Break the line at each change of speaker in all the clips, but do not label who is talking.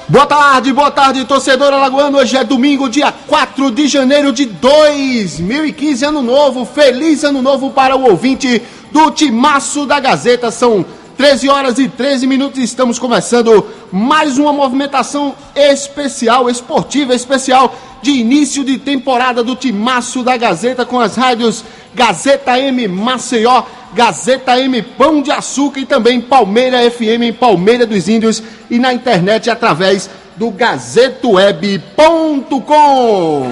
Boa tarde, torcedor alagoano. Hoje é domingo, dia 4 de janeiro de 2015, ano novo. Feliz ano novo para o ouvinte do Timaço da Gazeta. São 13 horas e 13 minutos e estamos começando mais uma movimentação especial, esportiva especial, de início de temporada do Timaço da Gazeta, com as rádios Gazeta M Maceió, Gazeta M Pão de Açúcar e também Palmeira FM em Palmeira dos Índios e na internet através do gazetaweb.com.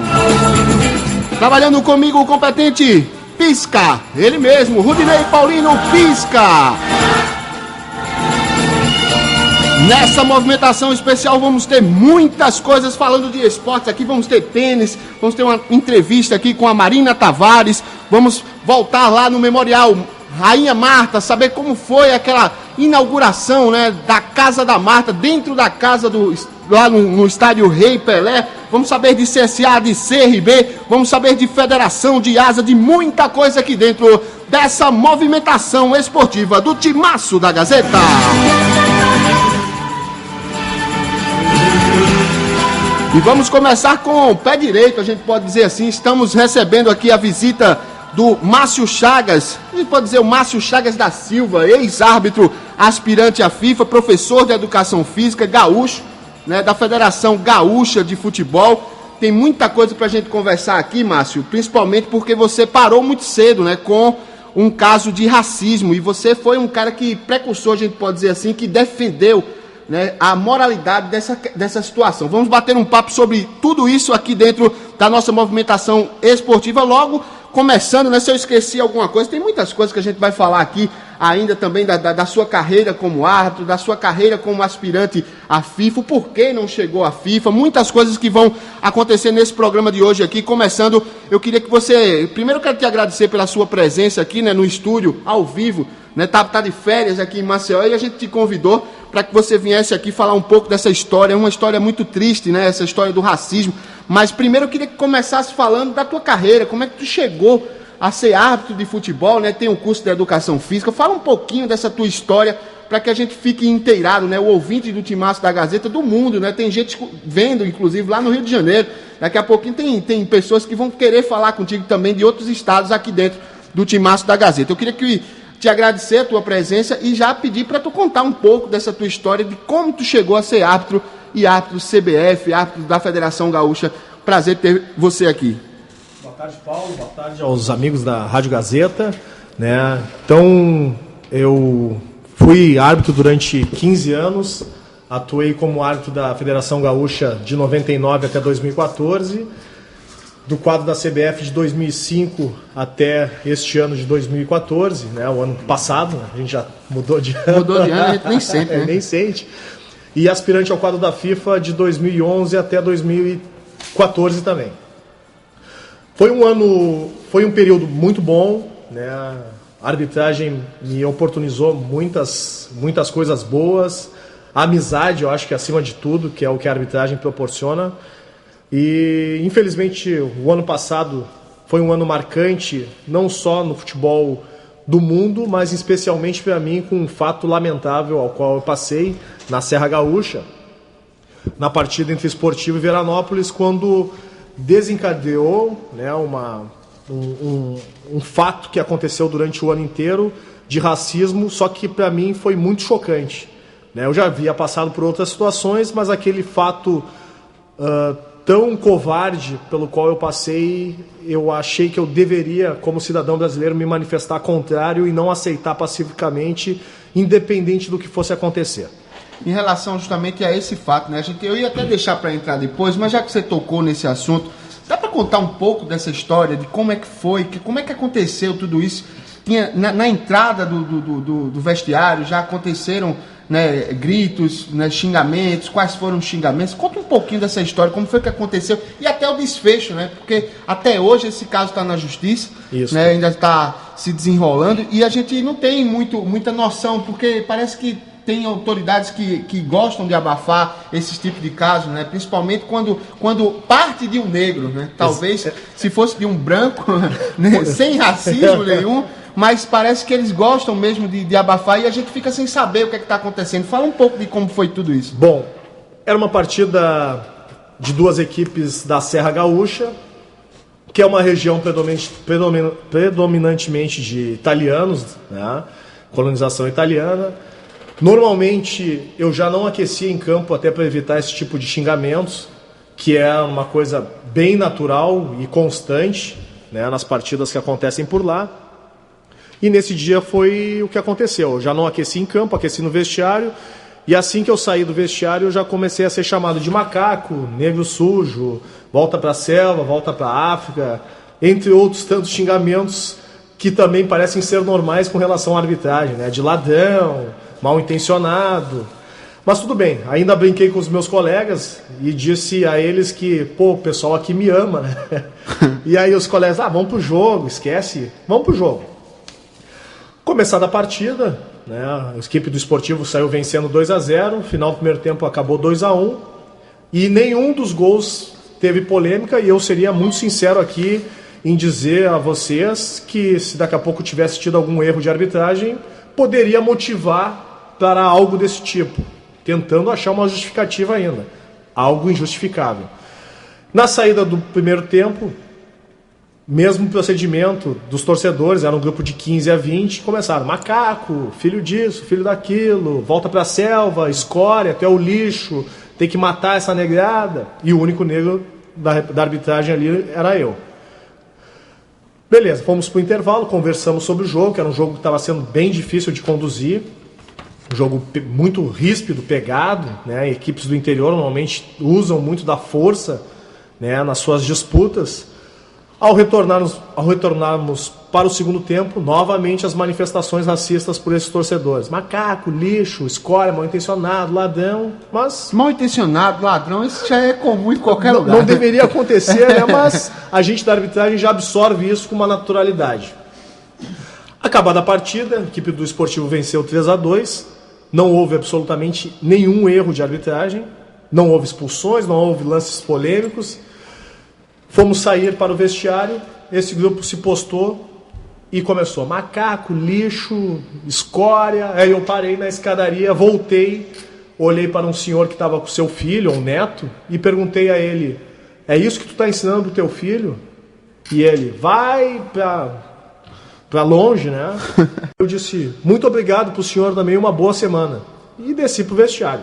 Trabalhando comigo o competente Pisca, ele mesmo, Rudinei Paulino Pisca. Nessa movimentação especial vamos ter muitas coisas falando de esportes aqui, vamos ter tênis, vamos ter uma entrevista aqui com a Marina Tavares, vamos voltar lá no Memorial Rainha Marta, saber como foi aquela inauguração, né, da Casa da Marta, dentro da casa lá no estádio Rei Pelé. Vamos saber de CSA, de CRB, vamos saber de Federação, de ASA, de muita coisa aqui dentro dessa movimentação esportiva do Timaço da Gazeta. E vamos começar com o pé direito, a gente pode dizer assim. Estamos recebendo aqui a visita do Márcio Chagas, a gente pode dizer o Márcio Chagas da Silva, ex-árbitro, aspirante à FIFA, professor de Educação Física, gaúcho, né, da Federação Gaúcha de Futebol. Tem muita coisa pra gente conversar aqui, Márcio, principalmente porque você parou muito cedo, né, com um caso de racismo, e você foi um cara que precursor, a gente pode dizer assim, que defendeu, né, a moralidade dessa situação. Vamos bater um papo sobre tudo isso aqui dentro da nossa movimentação esportiva. Logo, começando, né, se eu esqueci alguma coisa, tem muitas coisas que a gente vai falar aqui ainda também da sua carreira como árbitro, da sua carreira como aspirante à FIFA, por que não chegou à FIFA, muitas coisas que vão acontecer nesse programa de hoje aqui. Começando, eu queria que você, primeiro eu quero te agradecer pela sua presença aqui, né, no estúdio, ao vivo, né, tá de férias aqui em Maceió, e a gente te convidou para que você viesse aqui falar um pouco dessa história, uma história muito triste, né, essa história do racismo. Mas primeiro eu queria que começasse falando da tua carreira, como é que tu chegou a ser árbitro de futebol, né, tem um curso de Educação Física. Fala um pouquinho dessa tua história, para que a gente fique inteirado, né, o ouvinte do Timaço da Gazeta do mundo, né, tem gente vendo, inclusive, lá no Rio de Janeiro. Daqui a pouquinho tem pessoas que vão querer falar contigo também de outros estados aqui dentro do Timaço da Gazeta. Eu queria te agradecer a tua presença e já pedir para tu contar um pouco dessa tua história, de como tu chegou a ser árbitro e árbitro do CBF, árbitro da Federação Gaúcha. Prazer ter você aqui.
Boa tarde, Paulo. Boa tarde aos amigos da Rádio Gazeta, né? Então, eu fui árbitro durante 15 anos, atuei como árbitro da Federação Gaúcha de 99 até 2014, do quadro da CBF de 2005 até este ano de 2014, né, o ano passado, a gente já mudou de ano.
Mudou de ano, a gente nem sente, né?
Nem sente. E aspirante ao quadro da FIFA de 2011 até 2014 também. Foi um período muito bom, né? A arbitragem me oportunizou muitas coisas boas, a amizade, eu acho que acima de tudo, que é o que a arbitragem proporciona. E, infelizmente, o ano passado foi um ano marcante, não só no futebol do mundo, mas especialmente para mim, com um fato lamentável ao qual eu passei na Serra Gaúcha, na partida entre Esportivo e Veranópolis, quando desencadeou, né, um fato que aconteceu durante o ano inteiro de racismo, só que para mim foi muito chocante, né? Eu já havia passado por outras situações, mas aquele fato tão covarde pelo qual eu passei, eu achei que eu deveria, como cidadão brasileiro, me manifestar contrário e não aceitar pacificamente, independente do que fosse acontecer.
Em relação justamente a esse fato, né? Eu ia até deixar para entrar depois, mas já que você tocou nesse assunto, dá para contar um pouco dessa história, de como é que foi, como é que aconteceu tudo isso? Na entrada do vestiário já aconteceram, né, gritos, né, xingamentos, quais foram os xingamentos? Conta um pouquinho dessa história, como foi que aconteceu e até o desfecho, né? Porque até hoje esse caso está na justiça, né, ainda está se desenrolando e a gente não tem muita noção, porque parece que tem autoridades que gostam de abafar esses tipos de casos, né? Principalmente quando parte de um negro, né? Talvez se fosse de um branco, né? Sem racismo nenhum, mas parece que eles gostam mesmo de abafar e a gente fica sem saber o que está acontecendo. Fala um pouco de como foi tudo isso.
Bom, era uma partida de duas equipes da Serra Gaúcha, que é uma região predominantemente de italianos, né? Colonização italiana. Normalmente eu já não aquecia em campo até para evitar esse tipo de xingamentos, que é uma coisa bem natural e constante, né, nas partidas que acontecem por lá. E nesse dia foi o que aconteceu. Eu já não aqueci em campo, aqueci no vestiário. E assim que eu saí do vestiário, eu já comecei a ser chamado de macaco, negro sujo, volta para a selva, volta para a África, entre outros tantos xingamentos que também parecem ser normais com relação à arbitragem, né? De ladrão, mal intencionado. Mas tudo bem, ainda brinquei com os meus colegas e disse a eles que, pô, o pessoal aqui me ama, né? E aí os colegas, vamos pro jogo, esquece, vamos pro jogo. Começada a partida, né, a equipe do Esportivo saiu vencendo 2-0, final do primeiro tempo acabou 2-1, e nenhum dos gols teve polêmica, e eu seria muito sincero aqui em dizer a vocês que se daqui a pouco tivesse tido algum erro de arbitragem, poderia motivar para algo desse tipo, tentando achar uma justificativa ainda, algo injustificável. Na saída do primeiro tempo, mesmo procedimento dos torcedores, era um grupo de 15 a 20, começaram, macaco, filho disso, filho daquilo, volta pra selva, escória, até o lixo, tem que matar essa negrada. E o único negro da arbitragem ali era eu. Beleza, fomos pro intervalo, conversamos sobre o jogo, que era um jogo que estava sendo bem difícil de conduzir, um jogo muito ríspido, pegado, né? Equipes do interior normalmente usam muito da força, né, nas suas disputas. Ao retornarmos para o segundo tempo, novamente as manifestações racistas por esses torcedores. Macaco, lixo, escória, mal intencionado, ladrão, mas...
Mal intencionado, ladrão, isso já é comum em qualquer lugar.
Não deveria acontecer, né? Mas a gente da arbitragem já absorve isso com uma naturalidade. Acabada a partida, a equipe do Esportivo venceu 3-2, não houve absolutamente nenhum erro de arbitragem, não houve expulsões, não houve lances polêmicos. Fomos sair para o vestiário, esse grupo se postou e começou macaco, lixo, escória. Aí eu parei na escadaria, voltei, olhei para um senhor que estava com seu filho, um neto, e perguntei a ele, é isso que tu está ensinando para o teu filho? E ele, vai para longe, né? Eu disse, muito obrigado para o senhor também, uma boa semana. E desci para o vestiário.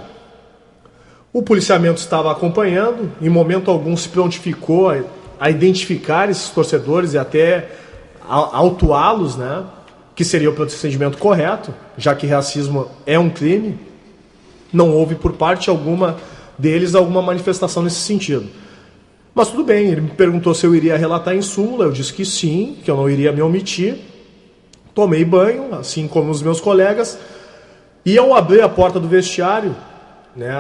O policiamento estava acompanhando, em momento algum se prontificou a identificar esses torcedores e até autuá-los, né? Que seria o procedimento correto, já que racismo é um crime. Não houve por parte alguma deles alguma manifestação nesse sentido. Mas tudo bem, ele me perguntou se eu iria relatar em súmula, eu disse que sim, que eu não iria me omitir. Tomei banho, assim como os meus colegas, e ao abrir a porta do vestiário, né,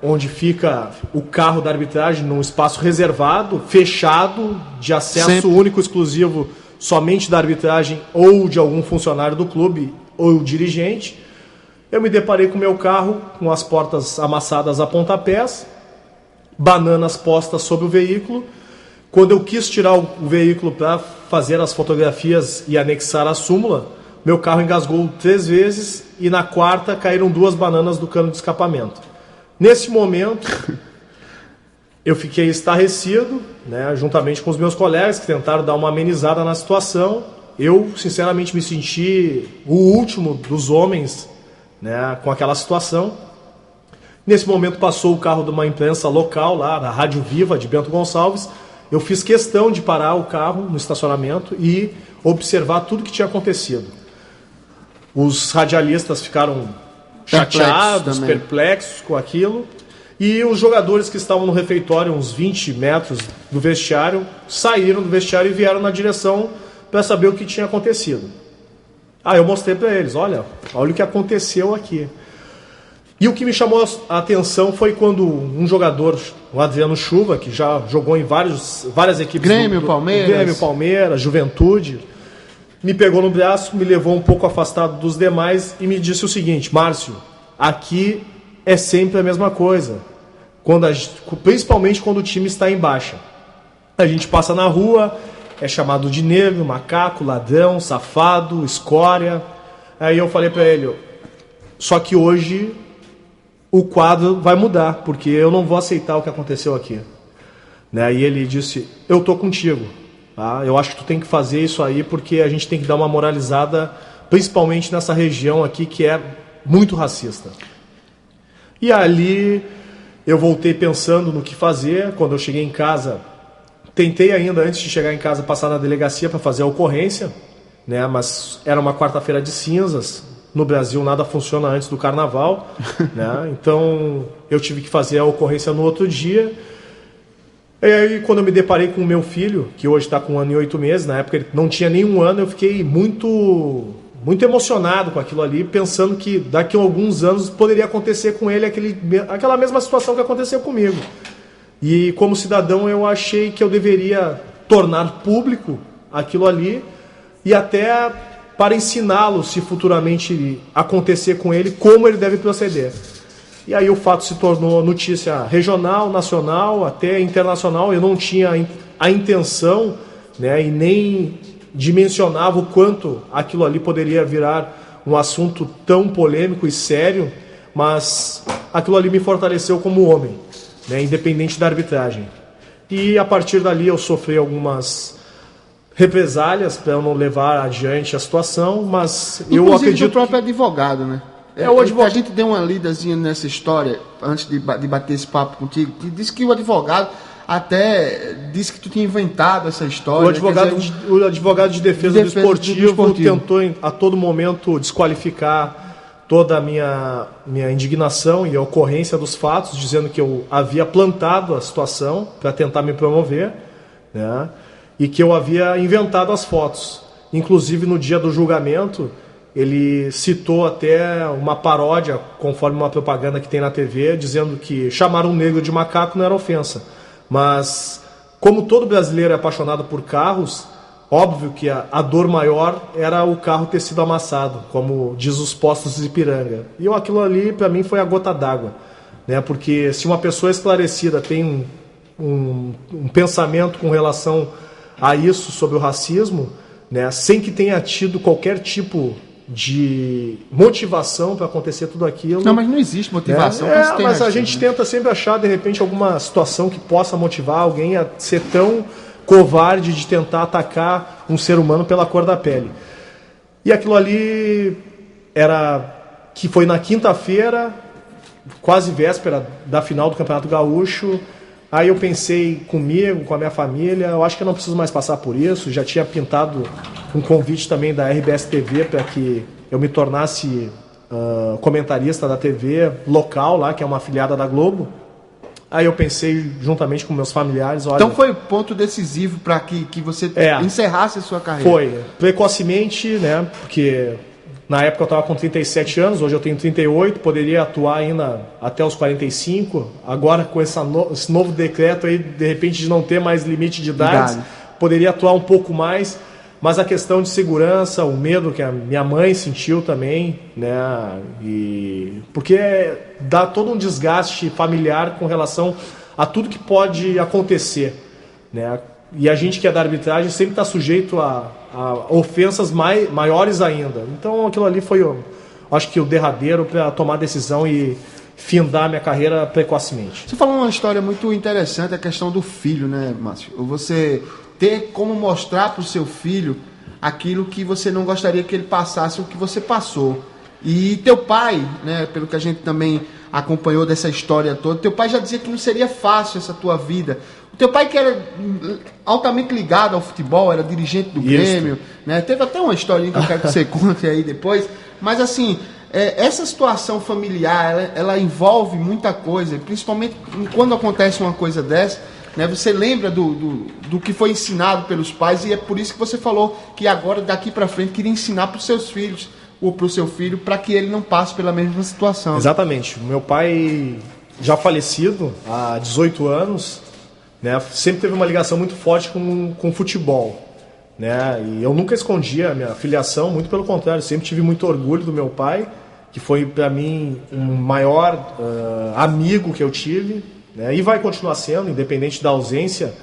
onde fica o carro da arbitragem num espaço reservado, fechado, de acesso único, exclusivo, somente da arbitragem ou de algum funcionário do clube ou dirigente, eu me deparei com o meu carro com as portas amassadas a pontapés, bananas postas sobre o veículo. Quando eu quis tirar o veículo para fazer as fotografias e anexar a súmula, meu carro engasgou 3 vezes e na quarta caíram 2 bananas do cano de escapamento. Nesse momento, eu fiquei estarrecido, né, juntamente com os meus colegas que tentaram dar uma amenizada na situação. Eu, sinceramente, me senti o último dos homens, né, com aquela situação. Nesse momento passou o carro de uma imprensa local, lá da Rádio Viva, de Bento Gonçalves. Eu fiz questão de parar o carro no estacionamento e observar tudo que tinha acontecido. Os radialistas ficaram chateados, perplexos com aquilo. E os jogadores que estavam no refeitório, uns 20 metros do vestiário, saíram do vestiário e vieram na direção para saber o que tinha acontecido. Eu mostrei para eles, olha o que aconteceu aqui. E o que me chamou a atenção foi quando um jogador, o Adriano Chuva, que já jogou em várias equipes...
Grêmio,
Palmeiras, Juventude, me pegou no braço, me levou um pouco afastado dos demais e me disse o seguinte: Márcio, aqui é sempre a mesma coisa, principalmente quando o time está em baixa. A gente passa na rua, é chamado de negro, macaco, ladrão, safado, escória. Aí eu falei para ele, só que hoje o quadro vai mudar, porque eu não vou aceitar o que aconteceu aqui. Né? E ele disse, eu tô contigo. Tá? Eu acho que tu tem que fazer isso aí, porque a gente tem que dar uma moralizada, principalmente nessa região aqui que é muito racista. E ali eu voltei pensando no que fazer. Quando eu cheguei em casa, tentei ainda, antes de chegar em casa, passar na delegacia para fazer a ocorrência, né? Mas era uma quarta-feira de cinzas. No Brasil nada funciona antes do carnaval, né? Então eu tive que fazer a ocorrência no outro dia. E aí quando eu me deparei com o meu filho, que hoje está com 1 ano e 8 meses, na época ele não tinha nem 1 ano, eu fiquei muito emocionado com aquilo ali, pensando que daqui a alguns anos poderia acontecer com ele aquela mesma situação que aconteceu comigo. E como cidadão eu achei que eu deveria tornar público aquilo ali e até para ensiná-lo, se futuramente acontecer com ele, como ele deve proceder. E aí o fato se tornou notícia regional, nacional, até internacional. Eu não tinha a intenção, né, e nem dimensionava o quanto aquilo ali poderia virar um assunto tão polêmico e sério, mas aquilo ali me fortaleceu como homem, né, independente da arbitragem. E a partir dali eu sofri algumas represálias para eu não levar adiante a situação, mas eu acredito
do próprio advogado, né?
O advogado...
A gente deu uma lidazinha nessa história antes de bater esse papo contigo, que disse que o advogado até disse que tu tinha inventado essa história.
O advogado de defesa do esportivo tentou a todo momento desqualificar toda a minha indignação e a ocorrência dos fatos, dizendo que eu havia plantado a situação para tentar me promover, né? E que eu havia inventado as fotos. Inclusive, no dia do julgamento, ele citou até uma paródia, conforme uma propaganda que tem na TV, dizendo que chamar um negro de macaco não era ofensa. Mas, como todo brasileiro é apaixonado por carros, óbvio que a dor maior era o carro ter sido amassado, como diz os postos de Ipiranga. E aquilo ali, para mim, foi a gota d'água, né? Porque se uma pessoa esclarecida tem um pensamento com relação a isso sobre o racismo, né, sem que tenha tido qualquer tipo de motivação para acontecer tudo aquilo.
Não, mas não existe motivação.
Mas a gente tenta sempre achar, de repente, alguma situação que possa motivar alguém a ser tão covarde de tentar atacar um ser humano pela cor da pele. E aquilo ali que foi na quinta-feira, quase véspera da final do Campeonato Gaúcho. Aí eu pensei comigo, com a minha família, eu acho que eu não preciso mais passar por isso. Já tinha pintado um convite também da RBS TV para que eu me tornasse comentarista da TV local lá, que é uma afiliada da Globo. Aí eu pensei juntamente com meus familiares, olha...
Então foi o ponto decisivo para que você encerrasse a sua carreira.
Foi, precocemente, né, porque... Na época eu estava com 37 anos, hoje eu tenho 38, poderia atuar ainda até os 45. Agora com esse novo decreto aí, de repente de não ter mais limite de idade, poderia atuar um pouco mais. Mas a questão de segurança, o medo que a minha mãe sentiu também, né? Porque dá todo um desgaste familiar com relação a tudo que pode acontecer, né? E a gente que é da arbitragem sempre está sujeito a ofensas maiores ainda. Então aquilo ali foi, acho que o derradeiro para tomar a decisão e findar minha carreira precocemente.
Você falou uma história muito interessante, a questão do filho, né, Márcio? Você ter como mostrar para o seu filho aquilo que você não gostaria que ele passasse, o que você passou. E teu pai, né, pelo que a gente também acompanhou dessa história toda, teu pai já dizia que não seria fácil essa tua vida. O teu pai, que era altamente ligado ao futebol, era dirigente do Grêmio, né? Teve até uma historinha que eu quero que você conte aí depois. Mas assim, essa situação familiar, ela envolve muita coisa, principalmente quando acontece uma coisa dessa, né? Você lembra do que foi ensinado pelos pais, e é por isso que você falou que agora, daqui para frente, queria ensinar para os seus filhos, ou para o seu filho, para que ele não passe pela mesma situação.
Exatamente. Meu pai, já falecido há 18 anos, né, sempre teve uma ligação muito forte com futebol, né, e eu nunca escondia a minha filiação, muito pelo contrário, sempre tive muito orgulho do meu pai, que foi para mim o maior amigo que eu tive, né, e vai continuar sendo, independente da ausência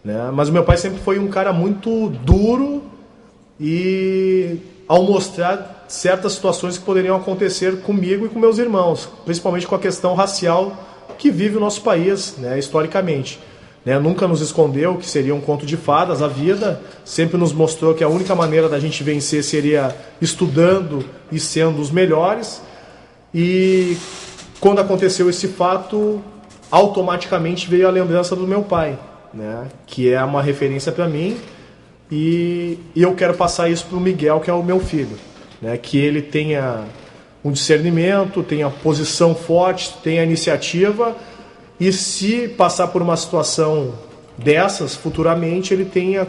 né? Mas o meu pai sempre foi um cara muito duro e ao mostrar certas situações que poderiam acontecer comigo e com meus irmãos, principalmente com a questão racial que vive o nosso país, né, historicamente. Né, nunca nos escondeu que seria um conto de fadas a vida, sempre nos mostrou que a única maneira da gente vencer seria estudando e sendo os melhores. E quando aconteceu esse fato, automaticamente veio a lembrança do meu pai, né, que é uma referência para mim, e eu quero passar isso para o Miguel, que é o meu filho, né, que ele tenha um discernimento, tenha posição forte, tenha iniciativa, e se passar por uma situação dessas futuramente, ele tenha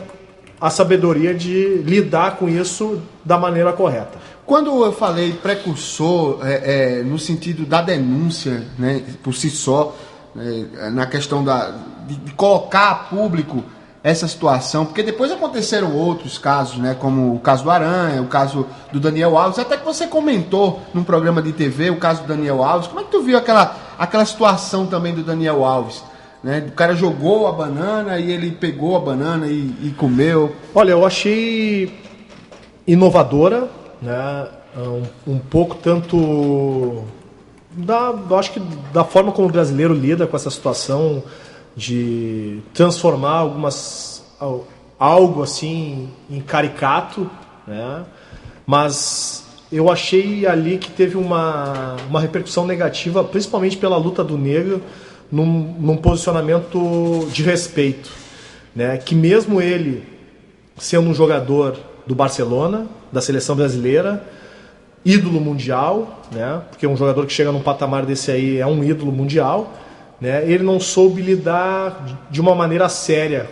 a sabedoria de lidar com isso da maneira correta.
Quando eu falei precursor, no sentido da denúncia, né, por si só, na questão de colocar a público essa situação, porque depois aconteceram outros casos, né, como o caso do Aranha, o caso do Daniel Alves, até que você comentou num programa de TV o caso do Daniel Alves. Como é que tu viu aquela situação também do Daniel Alves? Né? O cara jogou a banana e ele pegou a banana e comeu.
Olha, eu achei inovadora, né, um pouco tanto eu acho que da forma como o brasileiro lida com essa situação de transformar algo assim em caricato, né? Mas eu achei ali que teve uma repercussão negativa, principalmente pela luta do negro, num posicionamento de respeito, né? Que mesmo ele sendo um jogador do Barcelona, da seleção brasileira, ídolo mundial, né? Porque um jogador que chega num patamar desse aí é um ídolo mundial, né? Ele não soube lidar de uma maneira séria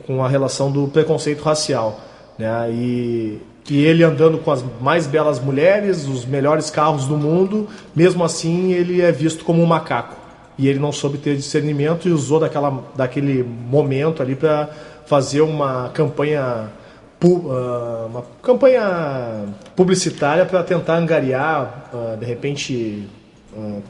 com a relação do preconceito racial, né? E ele andando com as mais belas mulheres, os melhores carros do mundo, mesmo assim ele é visto como um macaco. E ele não soube ter discernimento e usou daquele momento ali para fazer uma campanha publicitária para tentar angariar, de repente,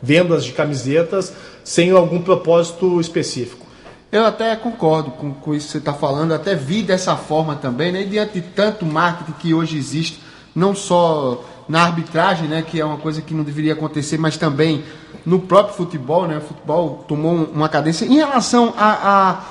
vendas de camisetas sem algum propósito específico.
Eu até concordo com isso que você está falando, até vi dessa forma também, né? Diante de tanto marketing que hoje existe, não só na arbitragem, né, que é uma coisa que não deveria acontecer, mas também no próprio futebol, né? O futebol tomou uma cadência. Em relação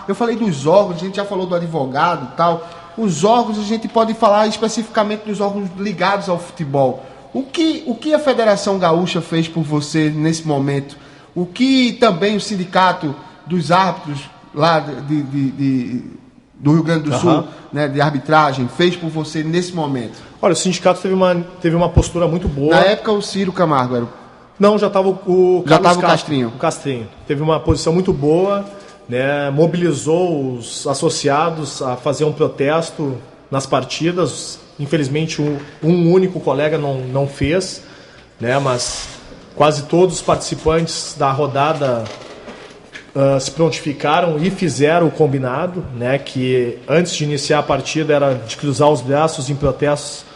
eu falei dos órgãos, a gente já falou do advogado e tal. Os órgãos, a gente pode falar especificamente dos órgãos ligados ao futebol. O que a Federação Gaúcha fez por você nesse momento? O que também o sindicato dos árbitros lá do Rio Grande do Sul, né, de arbitragem, fez por você nesse momento?
Olha, o sindicato teve uma postura muito boa.
Na época o Ciro Camargo era
Não, já estava o
Castrinho.
O Castrinho. Teve uma posição muito boa, né, mobilizou os associados a fazer um protesto nas partidas. Infelizmente um único colega não fez, né, mas quase todos os participantes da rodada se prontificaram e fizeram o combinado, né, que antes de iniciar a partida era de cruzar os braços em protestos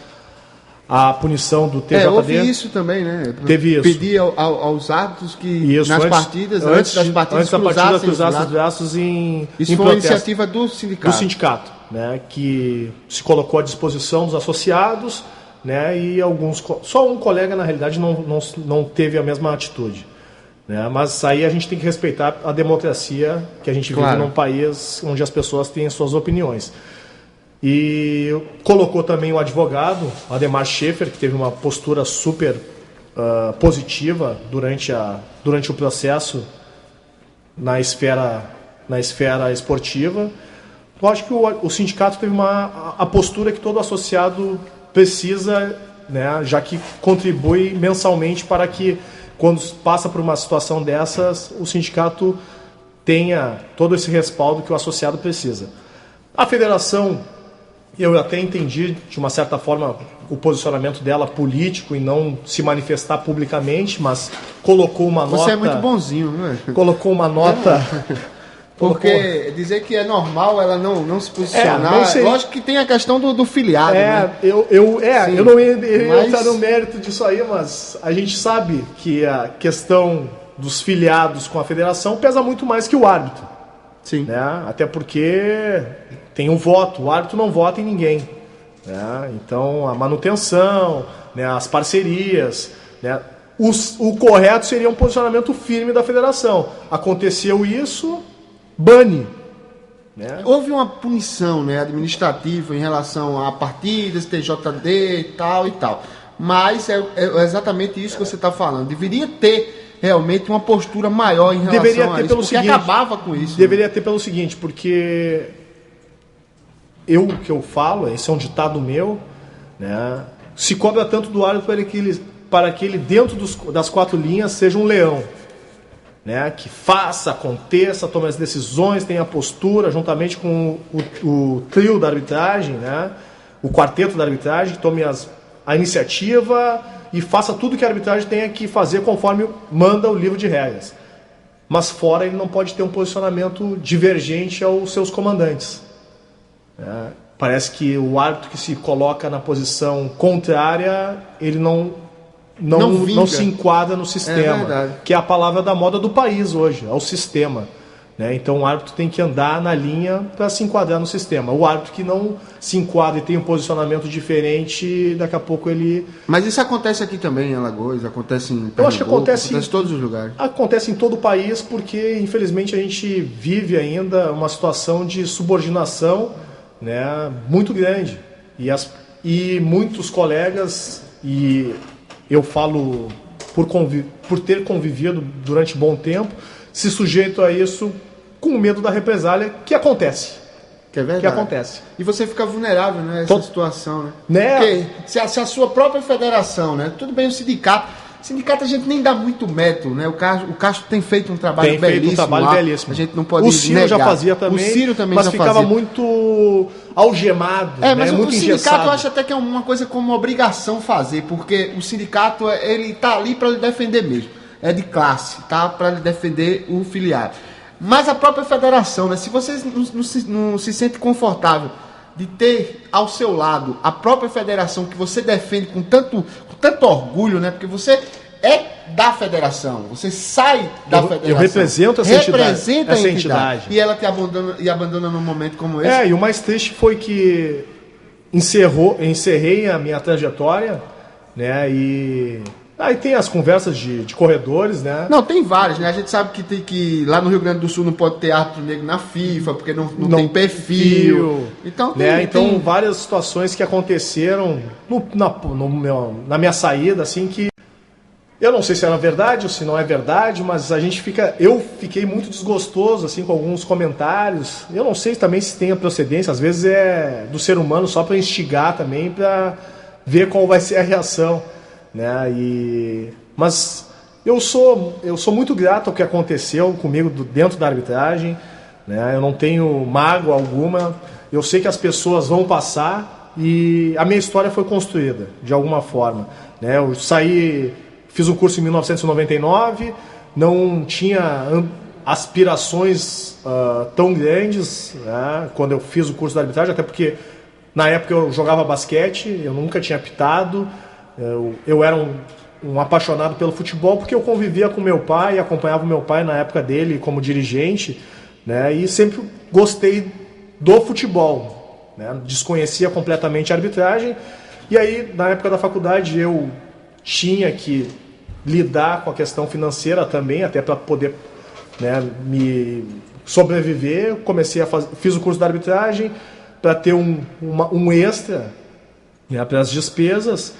à punição do TJD.
Houve isso também, né?
Teve isso.
Pedir aos árbitros que
isso,
nas partidas, antes das partidas,
cruzassem os braços em
isso foi uma iniciativa do sindicato.
Do sindicato, né, que se colocou à disposição dos associados, né, e só um colega na realidade não teve a mesma atitude, né, mas aí a gente tem que respeitar a democracia que a gente vive num país onde as pessoas têm suas opiniões. E colocou também o advogado Ademar Schaefer, que teve uma postura super positiva durante o processo na esfera esportiva. Eu acho que o sindicato teve a postura que todo associado precisa, né, já que contribui mensalmente para que, quando passa por uma situação dessas, o sindicato tenha todo esse respaldo que o associado precisa. A federação, eu até entendi, de uma certa forma, o posicionamento dela político e não se manifestar publicamente, mas colocou uma nota...
Você é muito bonzinho, né?
Colocou uma nota...
Porque dizer que é normal ela não se posicionar... Lógico que tem a questão do filiado, né?
Eu não ia entrar no mérito disso aí, mas a gente sabe que a questão dos filiados com a federação pesa muito mais que o árbitro,
Sim.
Né? Até porque tem um voto, o árbitro não vota em ninguém. Né? Então, a manutenção, né, as parcerias, né, o correto seria um posicionamento firme da federação. Aconteceu isso, bane. Né?
Houve uma punição, né, administrativa em relação a partidas, TJD e tal. Mas é exatamente isso que você está falando. Deveria ter realmente uma postura maior em relação
deveria
a
ter
isso,
pelo
porque
seguinte,
acabava com isso.
Deveria ter pelo seguinte, porque o que eu falo, esse é um ditado meu, né, se cobra tanto do árbitro para que ele dentro das 4 linhas seja um leão. Né, que faça, aconteça, tome as decisões, tenha postura, juntamente com o trio da arbitragem, né, o quarteto da arbitragem, que tome a iniciativa e faça tudo que a arbitragem tenha que fazer conforme manda o livro de regras. Mas fora ele não pode ter um posicionamento divergente aos seus comandantes. Né. Parece que o árbitro que se coloca na posição contrária, ele não se enquadra no sistema, que é a palavra da moda do país hoje, é o sistema. Né? Então o árbitro tem que andar na linha para se enquadrar no sistema. O árbitro que não se enquadra e tem um posicionamento diferente, daqui a pouco ele...
Mas isso acontece aqui também em Alagoas, acontece em Pernambuco,
eu acho que acontece
em todos os lugares.
Acontece em todo o país, porque infelizmente a gente vive ainda uma situação de subordinação, né, muito grande. E muitos colegas... eu falo por ter convivido durante bom tempo, se sujeito a isso com medo da represália que acontece.
Que é verdade.
Que acontece.
E você fica vulnerável, né, a essa situação, né? Porque se a sua própria federação, né? Tudo bem o sindicato a gente nem dá muito mérito, né? O Castro tem feito um trabalho belíssimo. A gente não pode
negar. O Ciro já fazia também, mas ficava muito algemado,
mas
muito
o
engessado.
Sindicato eu acho até que é uma coisa como uma obrigação fazer, porque o sindicato, ele tá ali para lhe defender mesmo. É de classe, tá? Para lhe defender o filiado. Mas a própria federação, né? Se você não se sente confortável de ter ao seu lado a própria federação que você defende com tanto orgulho, né? Porque você é da federação, você sai da federação. Eu
represento essa entidade.
E ela te abandona num momento como esse.
E o mais triste foi que encerrei a minha trajetória, né? E aí tem as conversas de corredores, né?
Não, tem várias, né? A gente sabe que lá no Rio Grande do Sul não pode ter árbitro negro na FIFA, porque não tem perfil. Então,
tem várias situações que aconteceram na minha saída, assim, que eu não sei se era verdade ou se não é verdade, mas eu fiquei muito desgostoso, assim, com alguns comentários. Eu não sei também se tem a procedência, às vezes é do ser humano só para instigar também, para ver qual vai ser a reação. Né? Mas eu sou muito grato ao que aconteceu comigo dentro da arbitragem, né? Eu não tenho mágoa alguma, eu sei que as pessoas vão passar e a minha história foi construída de alguma forma, né? Eu fiz um curso em 1999, não tinha aspirações tão grandes, né? Quando eu fiz o curso da arbitragem, até porque na época eu jogava basquete, eu nunca tinha apitado. Eu era um apaixonado pelo futebol porque eu convivia com meu pai, acompanhava o meu pai na época dele como dirigente, né, e sempre gostei do futebol, né, desconhecia completamente a arbitragem. E aí, na época da faculdade, eu tinha que lidar com a questão financeira também, até para poder, né, me sobreviver. Fiz o curso da arbitragem para ter um extra, né, para as despesas.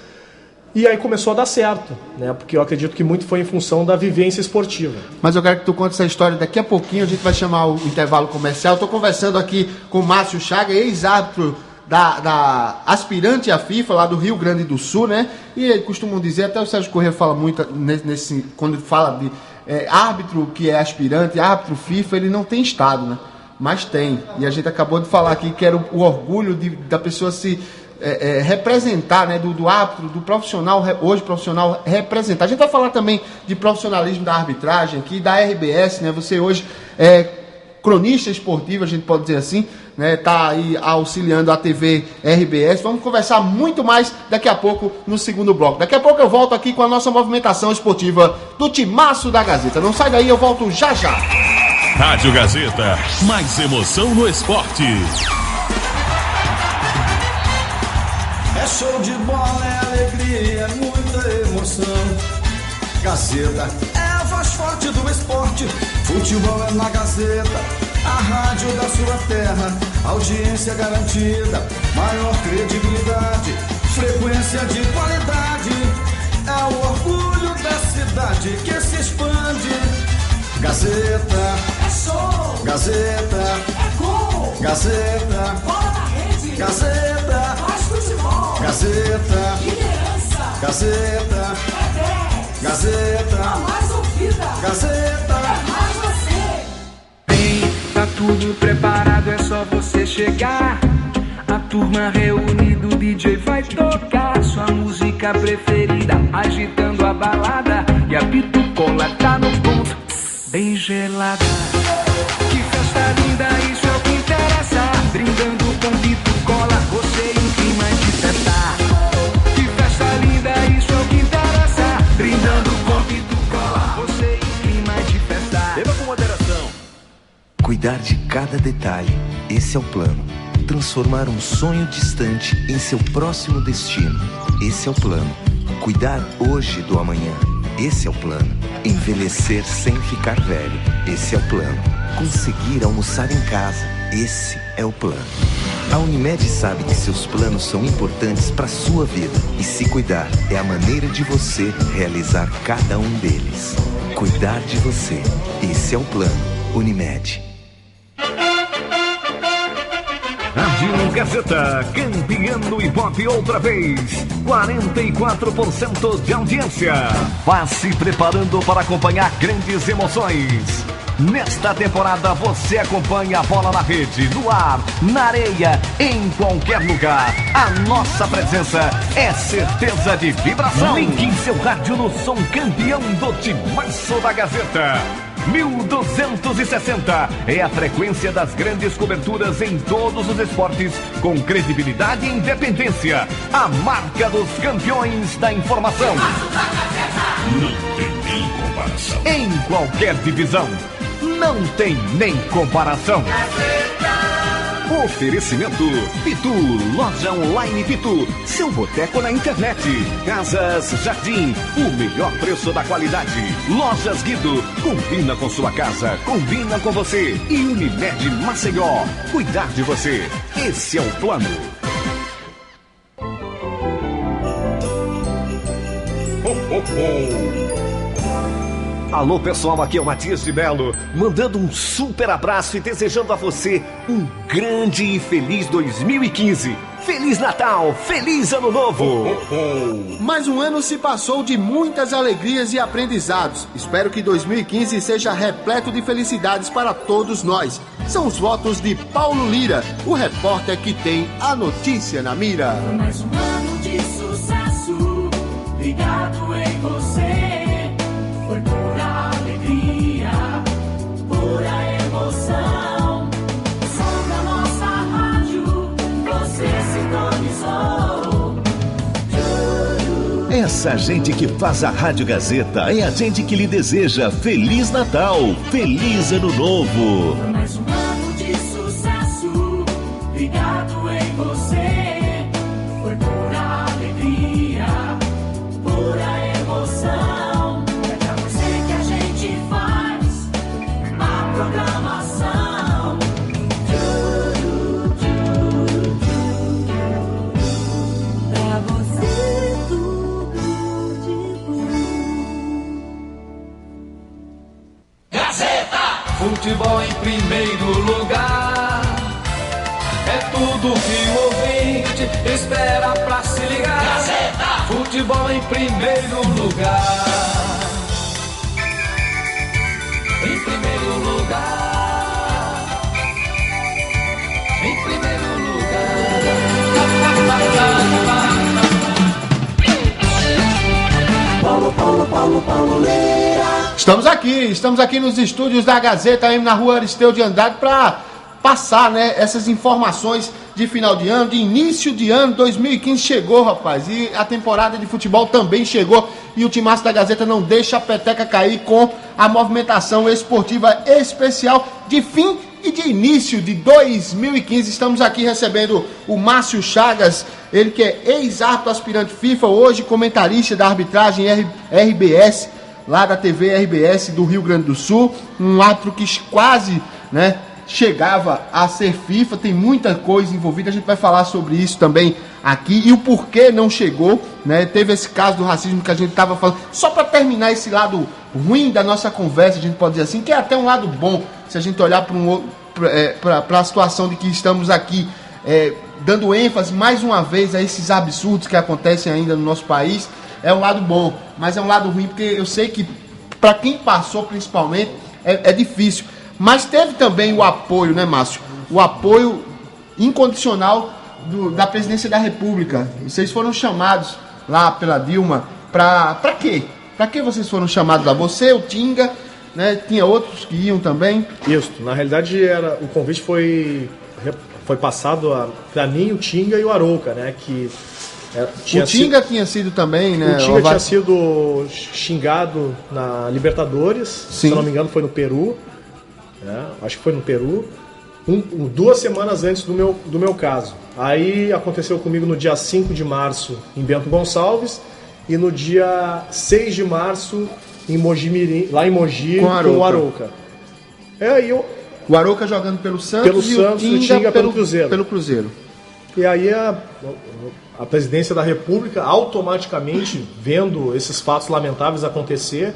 E aí começou a dar certo, né? Porque eu acredito que muito foi em função da vivência esportiva.
Mas eu quero que tu conte essa história daqui a pouquinho, a gente vai chamar o intervalo comercial. Estou conversando aqui com o Márcio Chagas, ex-árbitro da aspirante à FIFA, lá do Rio Grande do Sul, né? E costumam dizer, até o Sérgio Corrêa fala muito quando fala de árbitro que é aspirante, árbitro FIFA, ele não tem estado, né? Mas tem. E a gente acabou de falar aqui que era o orgulho da pessoa se... representar, né, do árbitro, do profissional, hoje profissional, representar. A gente vai falar também de profissionalismo da arbitragem aqui, da RBS, né, você hoje é cronista esportivo, a gente pode dizer assim, né, tá aí auxiliando a TV RBS. Vamos conversar muito mais daqui a pouco no segundo bloco. Daqui a pouco eu volto aqui com a nossa movimentação esportiva do Timaço da Gazeta. Não sai daí, eu volto já já.
Rádio Gazeta, mais emoção no esporte.
É show de bola, é alegria, é muita emoção. Gazeta é a voz forte do esporte. Futebol é na Gazeta, a rádio da sua terra. Audiência garantida, maior credibilidade, frequência de qualidade. É o orgulho da cidade que se expande. Gazeta
é show,
Gazeta
é gol,
Gazeta,
bola na rede,
Gazeta,
faz futebol,
Gazeta,
liderança,
Gazeta,
é 10,
Gazeta,
a mais ouvida,
Gazeta,
é mais você.
Bem, tá tudo preparado, é só você chegar. A turma reunida, o DJ vai tocar sua música preferida, agitando a balada. E a bitucola tá no ponto, bem gelada. Que festa linda, isso é o que interessa. Brindando com bitucola, você em clima de festa. Que festa linda, isso é o que interessa. Brindando com bitucola, você em clima de festa.
Beba com moderação.
Cuidar de cada detalhe, esse é o plano. Transformar um sonho distante em seu próximo destino, esse é o plano. Cuidar hoje do amanhã, esse é o plano. Envelhecer sem ficar velho, esse é o plano. Conseguir almoçar em casa, esse é o plano. A Unimed sabe que seus planos são importantes para sua vida e se cuidar é a maneira de você realizar cada um deles. Cuidar de você, esse é o plano. Unimed.
Rádio Gazeta, campeão do Ibope outra vez. 44% de audiência. Vá se preparando para acompanhar grandes emoções. Nesta temporada você acompanha a bola na rede, no ar, na areia, em qualquer lugar. A nossa presença é certeza de vibração. Ligue em seu rádio no som campeão do Timaço da Gazeta. 1260 é a frequência das grandes coberturas em todos os esportes, com credibilidade e independência. A marca dos campeões da informação.
Não tem nem comparação.
Em qualquer divisão, não tem nem comparação. Oferecimento Pitu, loja online Pitu, seu boteco na internet. Casas Jardim, o melhor preço da qualidade. Lojas Guido, combina com sua casa, combina com você. E Unimed Maceió, cuidar de você, esse é o plano. Alô pessoal, aqui é o Matias de Belo, mandando um super abraço e desejando a você um grande e feliz 2015. Feliz Natal, feliz Ano Novo!
Mais um ano se passou de muitas alegrias e aprendizados. Espero que 2015 seja repleto de felicidades para todos nós. São os votos de Paulo Lira, o repórter que tem a notícia na mira.
Mais um ano de sucesso, ligado em você. Foi pura alegria, pura emoção. O som da nossa rádio, você sintonizou.
Essa gente que faz a Rádio Gazeta é a gente que lhe deseja Feliz Natal, Feliz Ano Novo.
Mais um ano de sucesso, ligado em você. Foi pura alegria, pura emoção. Programação. Pra você tudo de bom.
Gazeta! Futebol em primeiro lugar. É tudo que o ouvinte espera pra se ligar. Gazeta! Futebol em primeiro lugar. Em primeiro lugar. Em primeiro lugar. Paulo Leira.
Estamos aqui nos estúdios da Gazeta M na rua Aristeu de Andrade para passar, né, essas informações de final de ano, de início de ano. 2015 chegou, rapaz, e a temporada de futebol também chegou. e o Timaço da Gazeta não deixa a peteca cair com a movimentação esportiva especial de fim e de início de 2015. Estamos aqui recebendo o Márcio Chagas, ele que é ex-árbitro aspirante FIFA, hoje comentarista da arbitragem RBS, lá da TV RBS do Rio Grande do Sul, um árbitro que quase, né, chegava a ser FIFA, tem muita coisa envolvida, a gente vai falar sobre isso também aqui, e o porquê não chegou, né, teve esse caso do racismo que a gente estava falando, só para terminar esse lado ruim da nossa conversa, a gente pode dizer assim, que é até um lado bom, se a gente olhar para a situação de que estamos aqui, dando ênfase mais uma vez a esses absurdos que acontecem ainda no nosso país, é um lado bom, mas é um lado ruim, porque eu sei que para quem passou principalmente, é difícil. Mas teve também o apoio, né, Márcio? O apoio incondicional da Presidência da República. Vocês foram chamados lá pela Dilma para quê? Para que vocês foram chamados lá? Você, o Tinga, né? Tinha outros que iam também?
Isso. Na realidade, o convite foi passado para mim, o Tinga e o Arouca, né?
O Tinga tinha sido também, né?
O Tinga tinha sido xingado na Libertadores,
Sim.
Se eu não me engano foi no Peru. Acho que foi no Peru, 2 semanas antes do meu caso. Aí aconteceu comigo no dia 5 de março em Bento Gonçalves e no dia 6 de março em Mogi-mirim, lá em Mogi, com o Arouca.
O Arouca jogando pelo Santos e o Tinga
pelo Cruzeiro.
Pelo Cruzeiro.
E aí a Presidência da República, automaticamente, vendo esses fatos lamentáveis acontecer,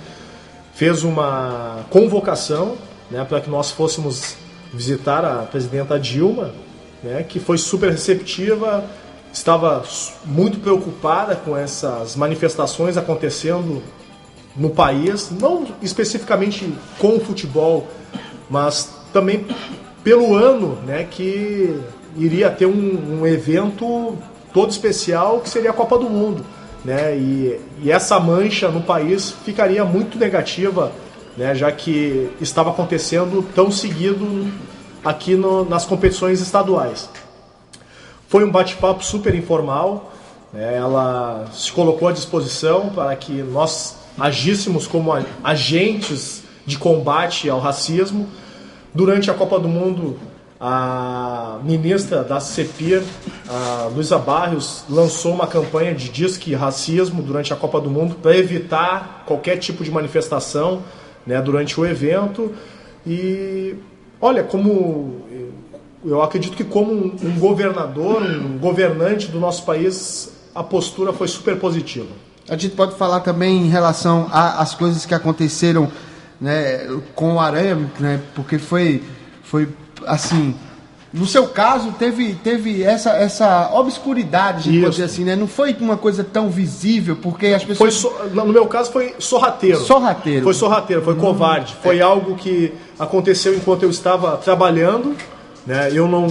fez uma convocação, né, para que nós fôssemos visitar a presidenta Dilma, né, que foi super receptiva, estava muito preocupada com essas manifestações acontecendo no país, não especificamente com o futebol, mas também pelo ano, né, que iria ter um evento todo especial que seria a Copa do Mundo, né, e essa mancha no país ficaria muito negativa, né, já que estava acontecendo tão seguido aqui nas competições estaduais. Foi um bate-papo super informal, né, ela se colocou à disposição para que nós agíssemos como agentes de combate ao racismo. Durante a Copa do Mundo, a ministra da CEPIR, a Luísa Barrios, lançou uma campanha de Disque Racismo durante a Copa do Mundo para evitar qualquer tipo de manifestação, né, durante o evento. E olha, como eu acredito que como um governador, um governante do nosso país, a postura foi super positiva.
A gente pode falar também em relação às coisas que aconteceram, né, com o Aranha, né, porque foi assim, no seu caso teve essa obscuridade, a gente pode dizer assim, né? Não foi uma coisa tão visível, porque as pessoas...
No meu caso foi sorrateiro. Foi sorrateiro, foi covarde. Foi algo que aconteceu enquanto eu estava trabalhando, né? Eu não,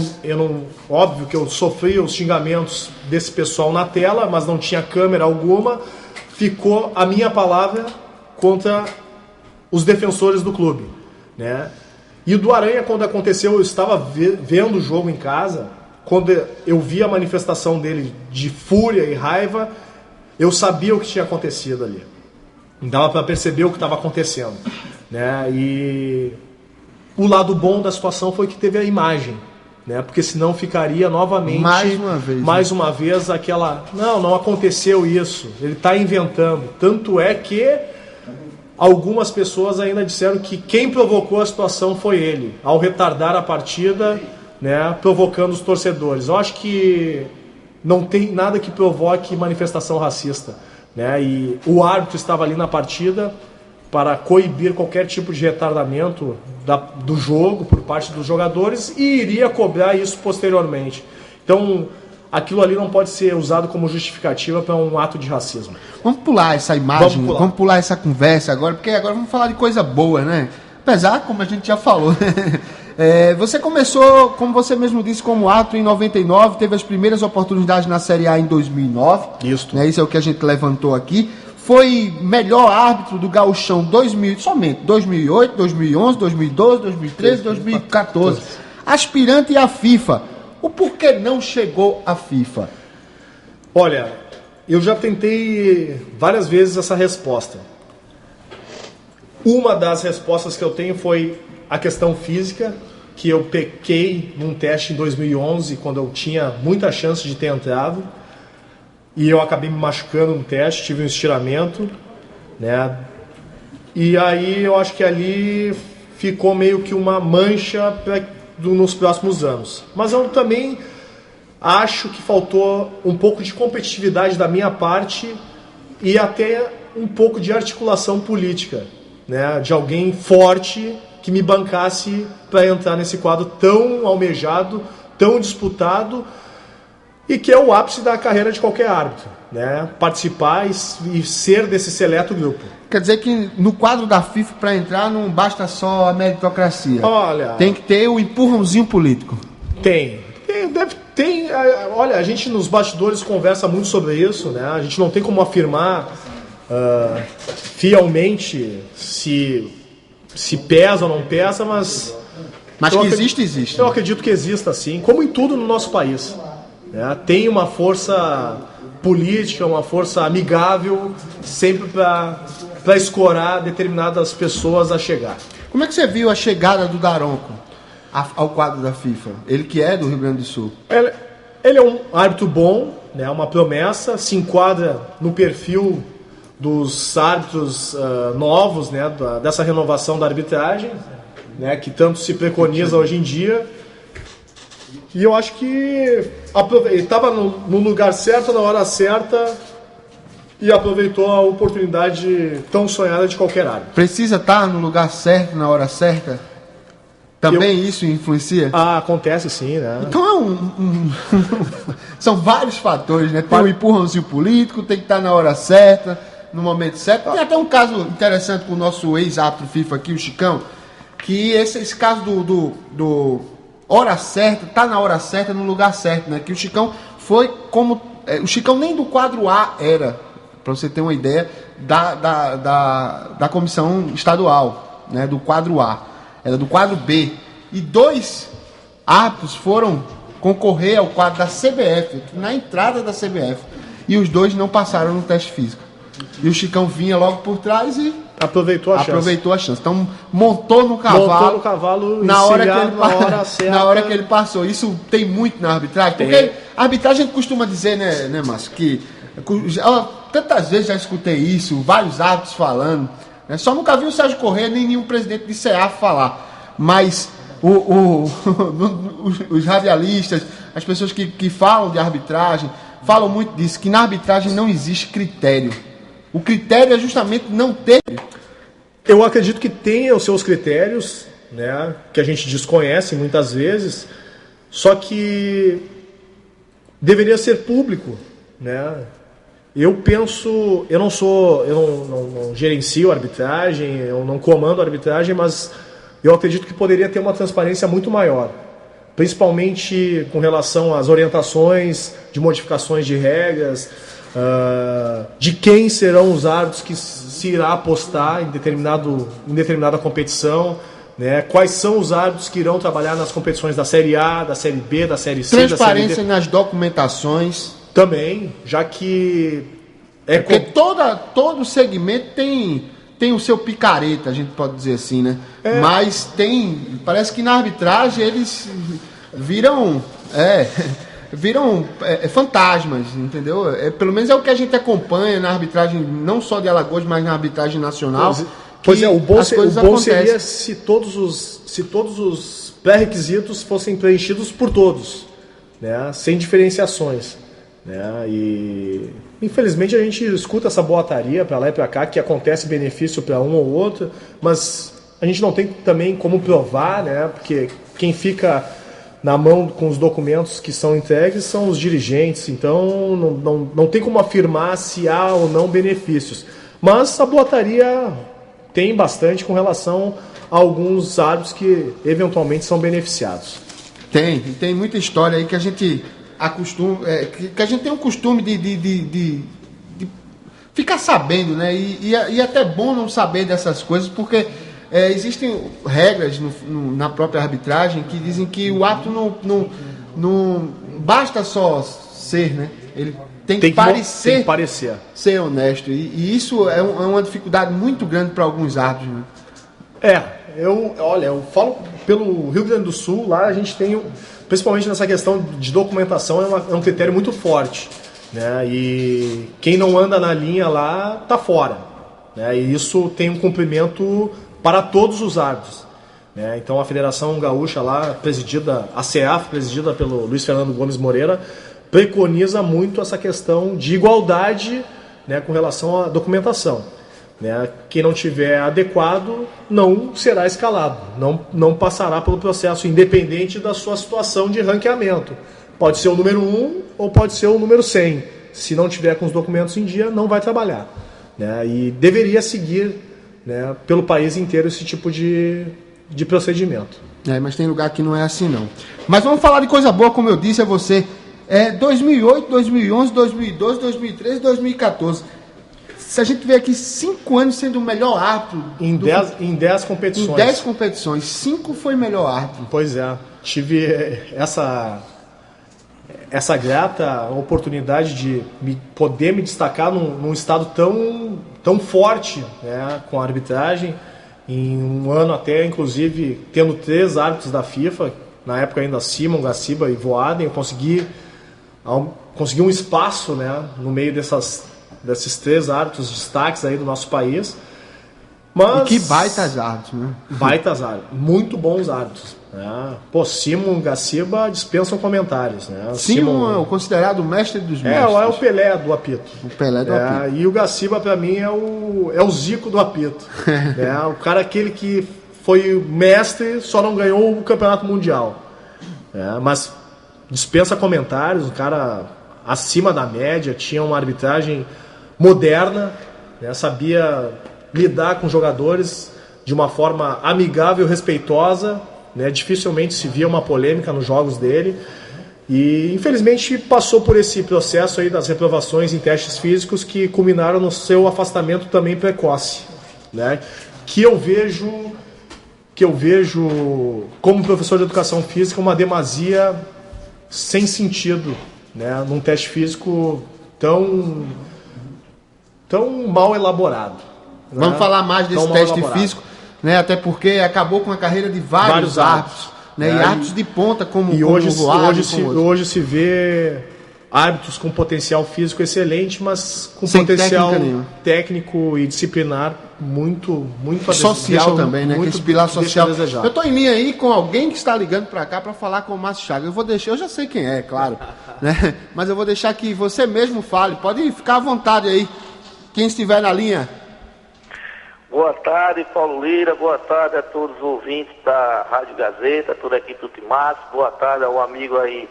óbvio que eu sofri os xingamentos desse pessoal na tela, mas não tinha câmera alguma. Ficou a minha palavra contra os defensores do clube, né? E o do Aranha, quando aconteceu, eu estava vendo o jogo em casa. Quando eu vi a manifestação dele de fúria e raiva, eu sabia o que tinha acontecido ali. Dava para perceber o que estava acontecendo, né? E o lado bom da situação foi que teve a imagem, né? Porque senão ficaria novamente mais uma vez aquela, não aconteceu isso, ele está inventando. Tanto é que algumas pessoas ainda disseram que quem provocou a situação foi ele, ao retardar a partida, né, provocando os torcedores. Eu acho que não tem nada que provoque manifestação racista, né? E o árbitro estava ali na partida para coibir qualquer tipo de retardamento do jogo por parte dos jogadores e iria cobrar isso posteriormente. Então, aquilo ali não pode ser usado como justificativa para um ato de racismo.
Vamos pular essa imagem, vamos pular essa conversa agora, porque agora vamos falar de coisa boa, né? Apesar, como a gente já falou, você começou, como você mesmo disse, como árbitro em 99, teve as primeiras oportunidades na Série A em 2009.
Isso.
Né? Isso é o que a gente levantou aqui. Foi melhor árbitro do Gauchão 2008, 2011, 2012, 2013, 2014. Aspirante à FIFA. O porquê não chegou à FIFA?
Olha, eu já tentei várias vezes essa resposta. Uma das respostas que eu tenho foi a questão física, que eu pequei num teste em 2011, quando eu tinha muita chance de ter entrado, e eu acabei me machucando no teste, tive um estiramento, né? E aí eu acho que ali ficou meio que uma mancha nos próximos anos. Mas eu também acho que faltou um pouco de competitividade da minha parte e até um pouco de articulação política, né? De alguém forte que me bancasse para entrar nesse quadro tão almejado, tão disputado e que é o ápice da carreira de qualquer árbitro, né? Participar e ser desse seleto grupo.
Quer dizer que no quadro da FIFA, para entrar, não basta só a meritocracia.
Olha,
tem que ter o empurrãozinho político.
Tem. Olha, a gente nos bastidores conversa muito sobre isso, né? A gente não tem como afirmar fielmente se pesa ou não pesa, mas
que existe.
Eu acredito que exista, sim, como em tudo no nosso país, né? Tem uma força política, uma força amigável, sempre para escorar determinadas pessoas a chegar.
Como é que você viu a chegada do Daronco ao quadro da FIFA? Ele que é do Rio Grande do Sul.
Ele é um árbitro bom, né? Uma promessa, se enquadra no perfil dos árbitros novos, né? Dessa renovação da arbitragem, né? Que tanto se preconiza hoje em dia. E eu acho que ele estava no lugar certo, na hora certa, e aproveitou a oportunidade tão sonhada de qualquer área.
Precisa estar no lugar certo, na hora certa? Também isso influencia?
Acontece sim, né?
Então são vários fatores, né? Tem o empurrãozinho político, tem que estar na hora certa, no momento certo. Tem até um caso interessante com o nosso ex-árbitro FIFA aqui, o Chicão, que esse caso do hora certa, tá na hora certa, no lugar certo, né? Que o Chicão foi como... o Chicão nem do quadro A era, para você ter uma ideia, da comissão estadual, né? Do quadro A. Era do quadro B. E 2 árbitros foram concorrer ao quadro da CBF, na entrada da CBF. E os 2 não passaram no teste físico. E o Chicão vinha logo por trás e aproveitou a chance. Então montou no cavalo na hora que ele passou. Isso tem muito na arbitragem. Porque a arbitragem a gente costuma dizer, né, Márcio, que tantas vezes já escutei isso, vários árbitros falando. Né, só nunca vi o Sérgio Corrêa nem nenhum presidente de CEAF falar. Mas os radialistas, as pessoas que falam de arbitragem, falam muito disso, que na arbitragem não existe critério. O critério é justamente não ter.
Eu acredito que tenha os seus critérios, né, que a gente desconhece muitas vezes, só que deveria ser público, né? Eu penso, eu não gerencio a arbitragem, eu não comando a arbitragem, mas eu acredito que poderia ter uma transparência muito maior, principalmente com relação às orientações de modificações de regras, de quem serão os árbitros que se irá apostar em determinada competição, né? Quais são os árbitros que irão trabalhar nas competições da Série A, da Série B, da Série C,
transparência
da Série D.
nas documentações.
Também, já que...
Porque todo segmento tem o seu picareta, a gente pode dizer assim, né? Mas parece que na arbitragem eles viram fantasmas, entendeu? Pelo menos é o que a gente acompanha na arbitragem, não só de Alagoas, mas na arbitragem nacional.
Pois é, o bom seria se todos os pré-requisitos fossem preenchidos por todos, né? Sem diferenciações, né? E infelizmente a gente escuta essa boataria para lá e para cá, que acontece benefício para um ou outro, mas a gente não tem também como provar, né? Porque quem fica na mão com os documentos que são entregues são os dirigentes, então não tem como afirmar se há ou não benefícios. Mas a boataria tem bastante com relação a alguns árbitros que eventualmente são beneficiados.
Tem muita história aí que a gente que a gente tem um costume de ficar sabendo, né? E é até bom não saber dessas coisas, porque existem regras na própria arbitragem que dizem que o árbitro não basta só ser, né? Ele tem que parecer
ser
honesto. E isso é uma dificuldade muito grande para alguns árbitros, né?
Eu falo pelo Rio Grande do Sul, lá a gente tem, principalmente nessa questão de documentação, é um critério muito forte, né? E quem não anda na linha lá tá fora, né? E isso tem um cumprimento para todos os árbitros, né? Então a Federação Gaúcha lá, a CEAF, presidida pelo Luiz Fernando Gomes Moreira, preconiza muito essa questão de igualdade, né, com relação à documentação, né? Quem não tiver adequado não será escalado, não passará pelo processo, independente da sua situação de ranqueamento. Pode ser o número 1 ou pode ser o número 100. Se não tiver com os documentos em dia, não vai trabalhar, né? E deveria seguir, né, pelo país inteiro esse tipo de procedimento.
Mas tem lugar que não é assim, não. Mas vamos falar de coisa boa, como eu disse a você. 2008, 2011, 2012, 2013, 2014. Se a gente vê aqui 5 anos sendo o melhor árbitro...
Em 10 competições.
Em 10 competições, 5 foi melhor árbitro.
Pois é. Tive essa grata oportunidade de poder me destacar num estado tão forte, né, com a arbitragem. Em um ano até, inclusive, tendo 3 árbitros da FIFA, na época ainda Simon, Gaciba e Voaden, eu consegui um espaço, né, no meio desses 3 árbitros destaques aí do nosso país. Mas,
e que baitas árbitros, né?
Baitas árbitros, muito bons árbitros, né? Simon, Gaciba dispensam comentários, né?
Simon é o considerado mestre dos mestres.
É o Pelé do apito.
O Pelé do apito.
E o Gaciba, para mim, é o Zico do apito. O cara aquele que foi mestre, só não ganhou o campeonato mundial. Mas dispensa comentários, um cara acima da média, tinha uma arbitragem moderna, né, sabia lidar com jogadores de uma forma amigável, respeitosa, né, dificilmente se via uma polêmica nos jogos dele, e infelizmente passou por esse processo aí das reprovações em testes físicos que culminaram no seu afastamento também precoce, né, que eu vejo como professor de educação física uma demasia sem sentido, né, num teste físico tão mal elaborado.
Vamos falar mais desse teste físico, né, até porque acabou com a carreira de vários árbitros, né, e árbitros de ponta como
hoje se vê árbitros com potencial físico excelente, mas com sem potencial técnico e disciplinar muito
social também, né? Esse pilar social. Eu estou em linha aí com alguém que está ligando para cá para falar com o Márcio Chagas. Eu já sei quem é, claro, né? Mas eu vou deixar que você mesmo fale. Pode ficar à vontade aí, quem estiver na linha.
Boa tarde, Paulo Lira. Boa tarde a todos os ouvintes da Rádio Gazeta, toda a equipe do Timaço. Boa tarde ao amigo aí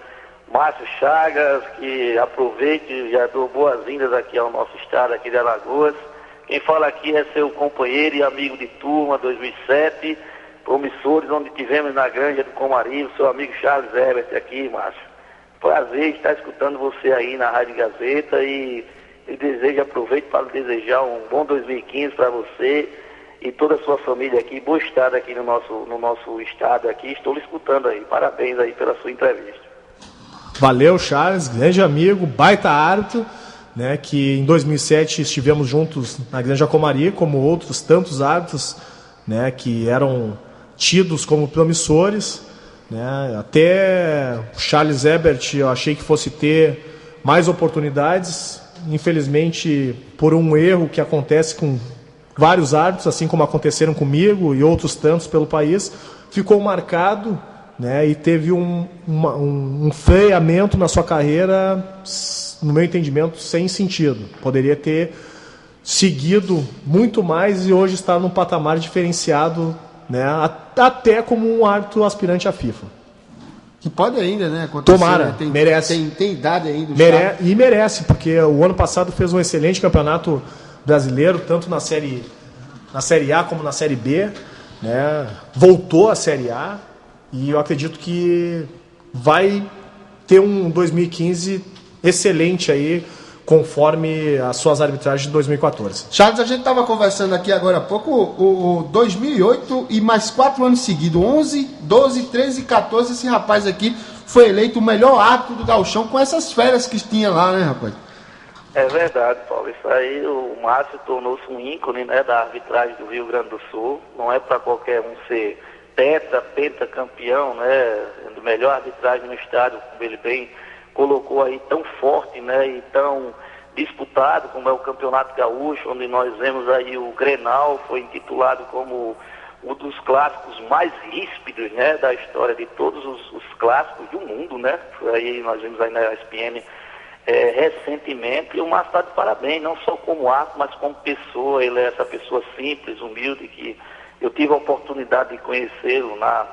Márcio Chagas, que aproveite e já dou boas-vindas aqui ao nosso estado aqui de Alagoas. Quem fala aqui é seu companheiro e amigo de turma 2007, promissores, onde tivemos na Granja do Comari, o seu amigo Charles Herbert aqui, Márcio. Prazer estar escutando você aí na Rádio Gazeta e aproveito para desejar um bom 2015 para você e toda a sua família aqui, boa estada aqui no nosso estado aqui. Estou lhe escutando aí, parabéns aí pela sua entrevista.
Valeu, Charles, grande amigo, baita árbitro, né, que em 2007 estivemos juntos na Granja Comari, como outros tantos árbitros, né, que eram tidos como promissores, né, até o Charles Herbert eu achei que fosse ter mais oportunidades, infelizmente por um erro que acontece com vários árbitros, assim como aconteceram comigo e outros tantos pelo país, ficou marcado, né, e teve um freamento na sua carreira, no meu entendimento, sem sentido. Poderia ter seguido muito mais e hoje estar num patamar diferenciado, né, até como um árbitro aspirante à FIFA.
Que pode ainda, né, acontecer.
Tomara,
né?
merece.
Tem idade ainda.
E merece, porque o ano passado fez um excelente campeonato brasileiro, tanto na Série A como na Série B, né, voltou à Série A. E eu acredito que vai ter um 2015 excelente aí, conforme as suas arbitragens de 2014.
Charles, a gente estava conversando aqui agora há pouco, o 2008 e mais 4 anos seguidos, 11, 12, 13 e 14, esse rapaz aqui foi eleito o melhor árbitro do Gauchão com essas férias que tinha lá, né, rapaz?
É verdade, Paulo. Isso aí, o Márcio tornou-se um ícone, né, da arbitragem do Rio Grande do Sul. Não é para qualquer um ser pentacampeão, né, do melhor arbitragem no estado, como ele bem colocou aí, tão forte, né, e tão disputado como é o Campeonato Gaúcho, onde nós vemos aí o Grenal, foi intitulado como um dos clássicos mais ríspidos, né, da história de todos os clássicos do mundo, né. Aí nós vimos aí na ESPN recentemente, e o Márcio está de parabéns, não só como árbitro, mas como pessoa. Ele é essa pessoa simples, humilde, que eu tive a oportunidade de conhecê-lo na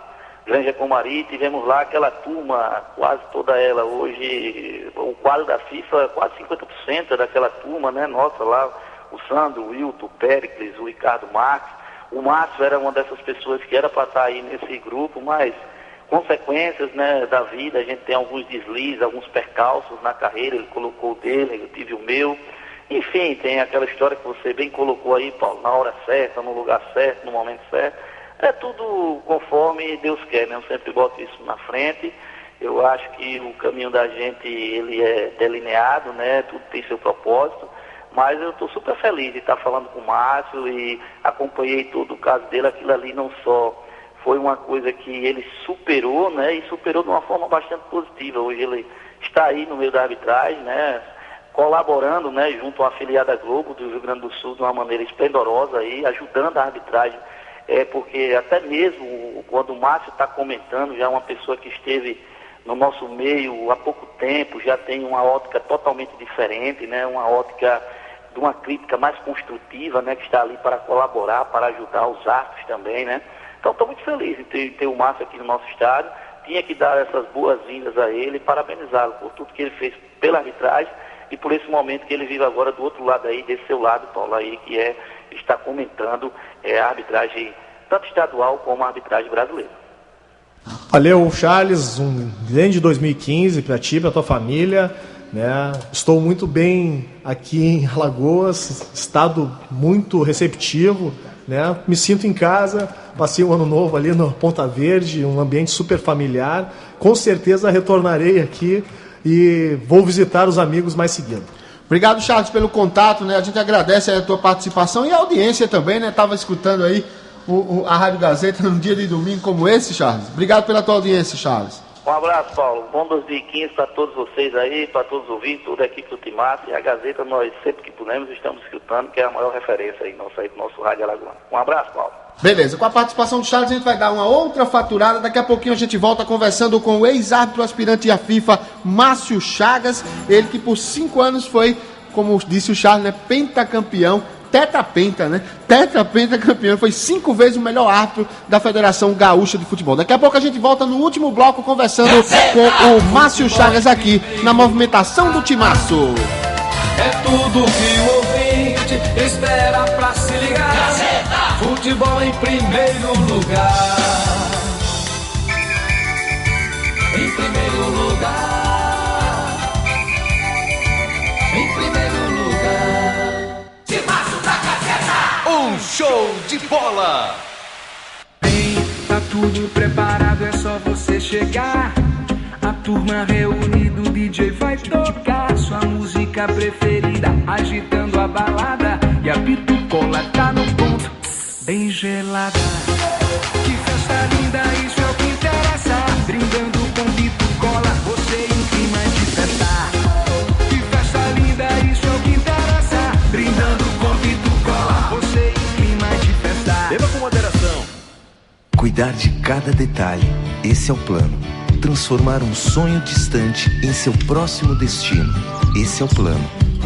Granja Comari. Tivemos lá aquela turma, quase toda ela, hoje o quadro da FIFA, quase 50% daquela turma, né, nossa lá, o Sandro, o Wilton, o Péricles, o Ricardo Marques. O Márcio era uma dessas pessoas que era para estar aí nesse grupo, mas consequências, né, da vida, a gente tem alguns deslizes, alguns percalços na carreira. Ele colocou o dele, eu tive o meu. Enfim, tem aquela história que você bem colocou aí, Paulo, na hora certa, no lugar certo, no momento certo. É tudo conforme Deus quer, né? Eu sempre boto isso na frente. Eu acho que o caminho da gente, ele é delineado, né? Tudo tem seu propósito. Mas eu estou super feliz de estar falando com o Márcio e acompanhei todo o caso dele. Aquilo ali não só foi uma coisa que ele superou, né? E superou de uma forma bastante positiva. Hoje ele está aí no meio da arbitragem, né? Colaborando, né? Junto à afiliada Globo do Rio Grande do Sul de uma maneira esplendorosa aí, ajudando a arbitragem. Porque até mesmo quando o Márcio está comentando, já é uma pessoa que esteve no nosso meio há pouco tempo, já tem uma ótica totalmente diferente, né? Uma ótica de uma crítica mais construtiva, né? Que está ali para colaborar, para ajudar os árbitros também, né? Então estou muito feliz em ter o Márcio aqui no nosso estádio. Tinha que dar essas boas-vindas a ele e parabenizá-lo por tudo que ele fez pela arbitragem e por esse momento que ele vive agora do outro lado aí, desse seu lado, Paulo, aí, que está comentando a arbitragem tanto estadual como a arbitragem brasileira.
Valeu, Charles, um grande 2015 para ti, para tua família, né? Estou muito bem aqui em Alagoas, estado muito receptivo, né? Me sinto em casa, passei um ano novo ali no Ponta Verde, um ambiente super familiar. Com certeza retornarei aqui e vou visitar os amigos mais seguido.
Obrigado, Charles, pelo contato, né? A gente agradece a tua participação e a audiência também, né? Estava escutando aí a Rádio Gazeta num dia de domingo como esse, Charles. Obrigado pela tua audiência, Charles.
Um abraço, Paulo. Bom 2015 para todos vocês aí, para todos os ouvintes, toda a equipe do Timaço. E a Gazeta, nós sempre que podemos estamos escutando, que é a maior referência aí, do nosso Rádio Alagoano. Um abraço, Paulo.
Beleza, com a participação do Charles a gente vai dar uma outra faturada. Daqui a pouquinho a gente volta conversando com o ex-árbitro aspirante à FIFA, Márcio Chagas. Ele que por 5 anos foi, como disse o Charles, né, pentacampeão. Tetrapenta, né? Tetrapentacampeão. Foi 5 vezes o melhor árbitro da Federação Gaúcha de Futebol. Daqui a pouco a gente volta no último bloco conversando com o Márcio Chagas aqui na movimentação do Timaço.
É tudo que o ouvinte espera pra se ligar. Gazeta. Futebol em primeiro lugar. Em primeiro lugar. Em primeiro lugar. Timaço da Gazeta.
Um show de bola.
Bem, tá tudo preparado, é só você chegar. A turma reunida, o DJ vai tocar sua música preferida, agitando a balada. E a bitucola tá no ponto, bem gelada. Que festa linda, isso é o que interessa. Brindando com bitucola, você em clima de festa. Que festa linda, isso é o que interessa. Brindando com bitucola, você em clima de festa.
Beba com moderação.
Cuidar de cada detalhe, esse é o plano. Transformar um sonho distante em seu próximo destino. Esse é o plano.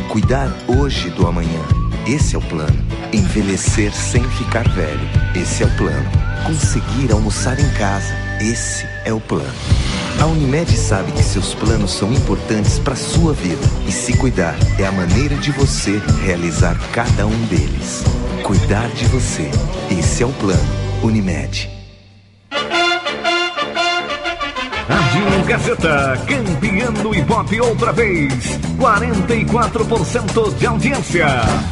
Cuidar hoje do amanhã. Esse é o plano. Envelhecer sem ficar velho. Esse é o plano. Conseguir almoçar em casa. Esse é o plano. A Unimed sabe que seus planos são importantes para sua vida. E se cuidar é a maneira de você realizar cada um deles. Cuidar de você. Esse é o plano. Unimed.
Rádio Gazeta, campeão do Ibope outra vez. 44% de audiência.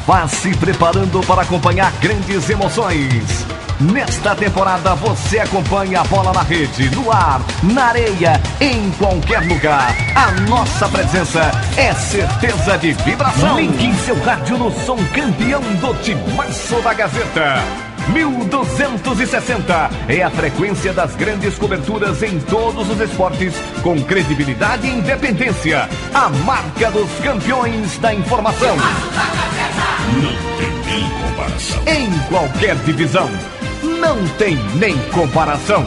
Vá se preparando para acompanhar grandes emoções. Nesta temporada você acompanha a bola na rede, no ar, na areia, em qualquer lugar. A nossa presença é certeza de vibração. Ligue em seu rádio no som campeão do Timaço da Gazeta. 1260 é a frequência das grandes coberturas em todos os esportes, com credibilidade e independência. A marca dos campeões da informação. Não tem nem comparação. Em qualquer divisão, não tem nem comparação.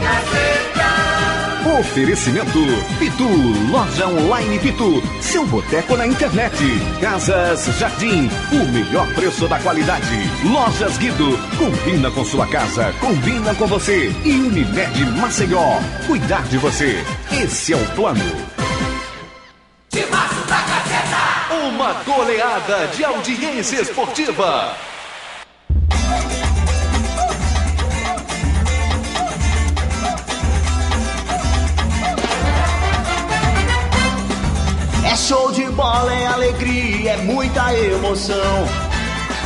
Oferecimento Pitu, loja online Pitu, seu boteco na internet. Casas Jardim, o melhor preço da qualidade. Lojas Guido, combina com sua casa, combina com você. E Unimed Maceió, cuidar de você, esse é o plano.
Timaço da Gazeta. Uma goleada de audiência esportiva.
É show de bola, é alegria, é muita emoção.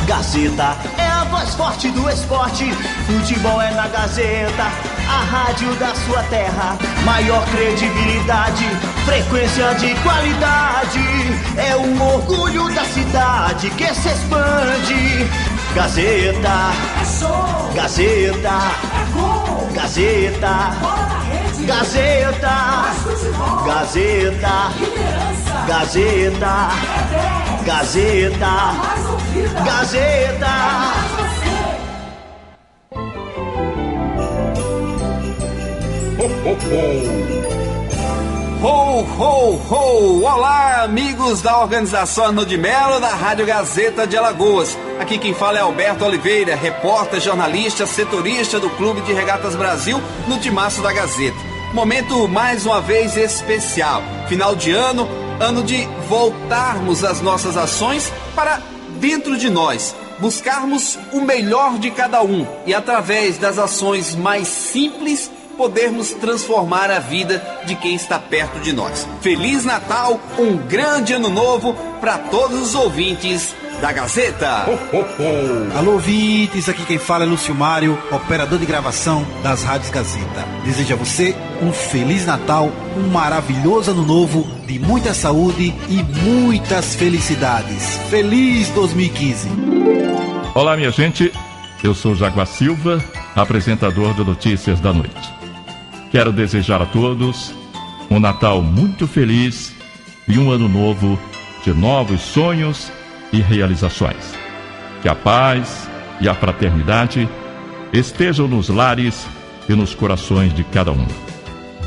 Gazeta é a voz forte do esporte. Futebol é na Gazeta, a rádio da sua terra. Maior credibilidade, frequência de qualidade. É o orgulho da cidade que se expande. Gazeta, é show. Gazeta, é gol. Gazeta, bola na rede. Gazeta, Gazeta, Gazeta, Gazeta, Gazeta.
Ho, ho, ho! Olá, amigos da organização Ano de Melo da Rádio Gazeta de Alagoas. Aqui quem fala é Alberto Oliveira, repórter, jornalista, setorista do Clube de Regatas Brasil no Timaço da Gazeta. Momento mais uma vez especial. Final de ano, ano de voltarmos às nossas ações para dentro de nós, buscarmos o melhor de cada um e através das ações mais simples podermos transformar a vida de quem está perto de nós. Feliz Natal, um grande ano novo para todos os ouvintes da Gazeta.
Alô, ouvintes, aqui quem fala é Lúcio Mário, operador de gravação das rádios Gazeta. Desejo a você um Feliz Natal, um maravilhoso ano novo, de muita saúde e muitas felicidades. Feliz 2015.
Olá, minha gente, eu sou Jaguar Silva, apresentador do Notícias da Noite. Quero desejar a todos um Natal muito feliz e um ano novo de novos sonhos e realizações. Que a paz e a fraternidade estejam nos lares e nos corações de cada um.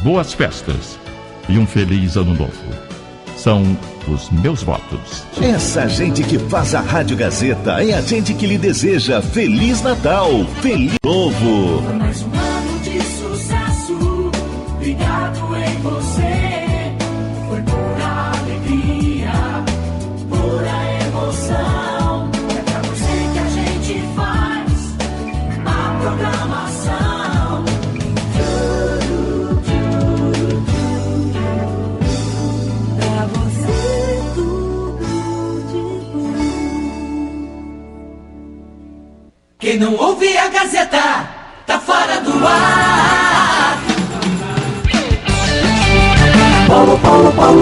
Boas festas e um feliz ano novo. São os meus votos.
Essa gente que faz a Rádio Gazeta é a gente que lhe deseja Feliz Natal, Feliz Novo.
Mais um ano de sucesso, ligado em você. Foi pura alegria, pura emoção. É pra você que a gente faz a programação. Pra você tudo de bom. Quem não ouve a Gazeta tá fora do ar.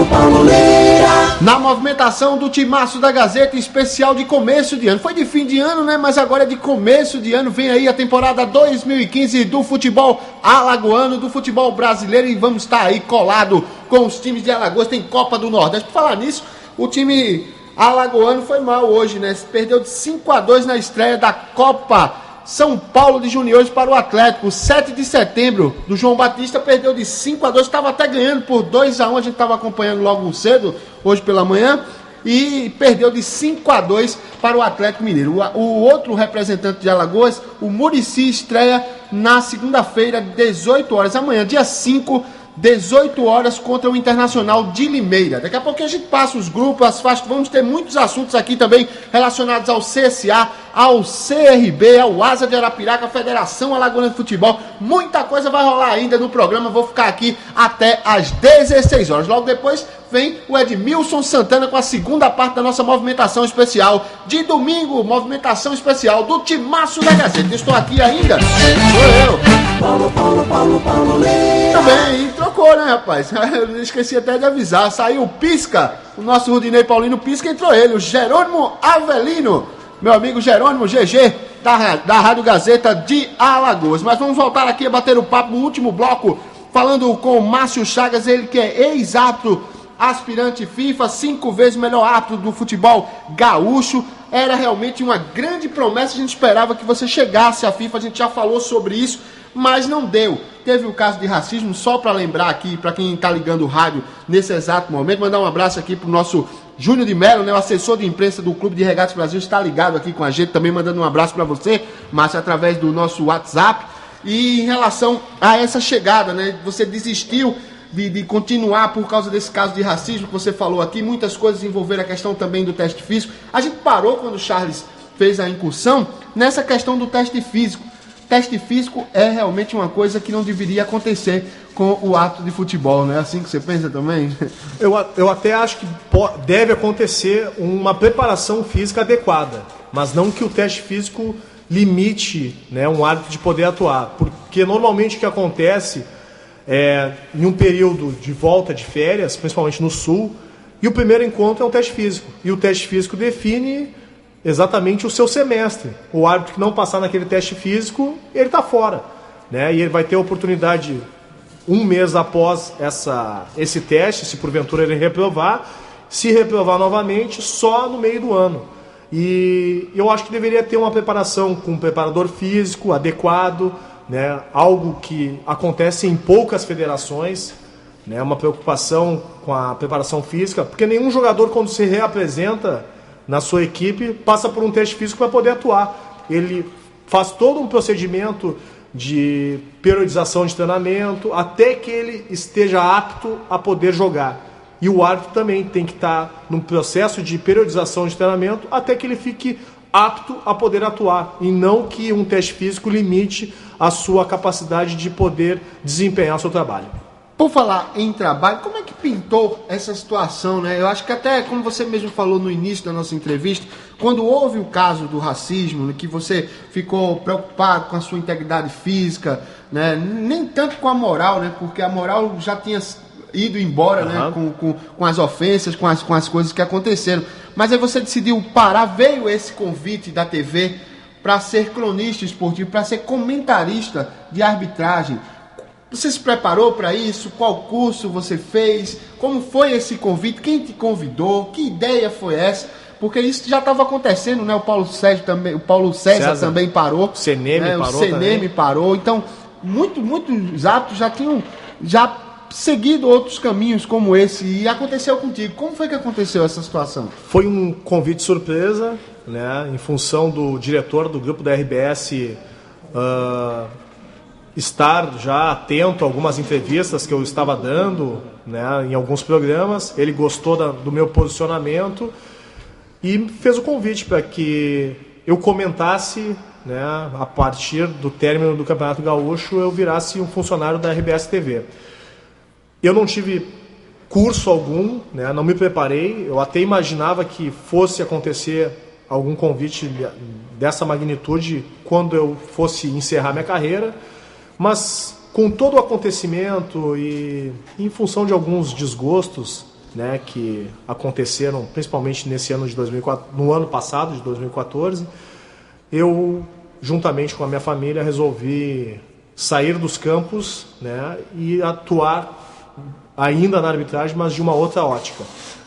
Paulo Leira.
Na movimentação do Timaço da Gazeta, especial de começo de ano. Foi de fim de ano, né? Mas agora é de começo de ano. Vem aí a temporada 2015 do futebol alagoano, do futebol brasileiro. E vamos estar aí colado com os times de Alagoas. Tem Copa do Nordeste. Por falar nisso, o time alagoano foi mal hoje, né? Perdeu de 5-2 na estreia da Copa São Paulo de Juniores para o Atlético. 7 de setembro, do João Batista, perdeu de 5-2, estava até ganhando por 2-1, a gente estava acompanhando logo cedo, hoje pela manhã, e perdeu de 5-2 para o Atlético Mineiro. O outro representante de Alagoas, o Muricy, estreia na segunda-feira, 18 horas, amanhã, dia 5, 18 horas contra o Internacional de Limeira. Daqui a pouco a gente passa os grupos, as faixas, vamos ter muitos assuntos aqui também relacionados ao CSA, ao CRB, ao Asa de Arapiraca, a Federação Alagoana de Futebol. Muita coisa vai rolar ainda no programa, vou ficar aqui até às 16 horas. Logo depois vem o Edmilson Santana com a segunda parte da nossa movimentação especial de domingo, movimentação especial do Timaço da Gazeta. Estou aqui ainda, sou eu. Paulo Lima. Também, trocou, né, rapaz? Eu esqueci até de avisar. Saiu o Pisca, o nosso Rudinei Paulino Pisca, entrou ele, o Jerônimo Avelino, meu amigo Jerônimo GG, da Rádio Gazeta de Alagoas. Mas vamos voltar aqui a bater o papo no último bloco, falando com o Márcio Chagas, ele que é ex-árbitro, aspirante FIFA, 5 vezes melhor árbitro do futebol gaúcho. Era realmente uma grande promessa, a gente esperava que você chegasse à FIFA, a gente já falou sobre isso, mas não deu. Teve o caso de racismo, só para lembrar aqui, para quem está ligando o rádio nesse exato momento, mandar um abraço aqui para o nosso Júnior de Mello, né, o assessor de imprensa do Clube de Regatas Brasil, está ligado aqui com a gente, também mandando um abraço para você, Márcio, através do nosso WhatsApp. E em relação a essa chegada, né, você desistiu de continuar por causa desse caso de racismo que você falou aqui, muitas coisas envolveram a questão também do teste físico. A gente parou quando o Charles fez a incursão nessa questão do teste físico. Teste físico é realmente uma coisa que não deveria acontecer com o ato de futebol, não é assim que você pensa também?
Eu até acho que deve acontecer uma preparação física adequada, mas não que o teste físico limite, né, um árbitro de poder atuar, porque normalmente o que acontece em um período de volta de férias, principalmente no Sul, e o primeiro encontro é um teste físico, e o teste físico define exatamente o seu semestre. O árbitro que não passar naquele teste físico, ele está fora, né? E ele vai ter a oportunidade, um mês após esse teste, se porventura ele reprovar, se reprovar novamente, só no meio do ano. E eu acho que deveria ter uma preparação com um preparador físico adequado, né? Algo que acontece em poucas federações, né? Uma preocupação com a preparação física, porque nenhum jogador, quando se reapresenta na sua equipe, passa por um teste físico para poder atuar. Ele faz todo um procedimento de periodização de treinamento até que ele esteja apto a poder jogar. E o árbitro também tem que estar num processo de periodização de treinamento até que ele fique apto a poder atuar, e não que um teste físico limite a sua capacidade de poder desempenhar o seu trabalho.
Por falar em trabalho, como é que pintou essa situação, né? Eu acho que até, como você mesmo falou no início da nossa entrevista, quando houve o caso do racismo, né, que você ficou preocupado com a sua integridade física, né? Nem tanto com a moral, né? Porque a moral já tinha ido embora, né? Com as ofensas, com as coisas que aconteceram. Mas aí você decidiu parar, veio esse convite da TV para ser cronista esportivo, para ser comentarista de arbitragem. Você se preparou para isso? Qual curso você fez? Como foi esse convite? Quem te convidou? Que ideia foi essa? Porque isso já estava acontecendo, né? O Paulo César também parou.
O CNM parou.
O CNM parou. Então, muitos árbitros já tinham seguido outros caminhos como esse. E aconteceu contigo. Como foi que aconteceu essa situação?
Foi um convite surpresa, né? Em função do diretor do grupo da RBS estar já atento a algumas entrevistas que eu estava dando, né, em alguns programas. Ele gostou do meu posicionamento e fez o convite para que eu comentasse, né, a partir do término do Campeonato Gaúcho, eu virasse um funcionário da RBS TV. Eu não tive curso algum, né, não me preparei. Eu até imaginava que fosse acontecer algum convite dessa magnitude quando eu fosse encerrar minha carreira. Mas com todo o acontecimento e em função de alguns desgostos, né, que aconteceram principalmente nesse ano de 2004, no ano passado de 2014, eu, juntamente com a minha família, resolvi sair dos campos, né, e atuar ainda na arbitragem, mas de uma outra ótica,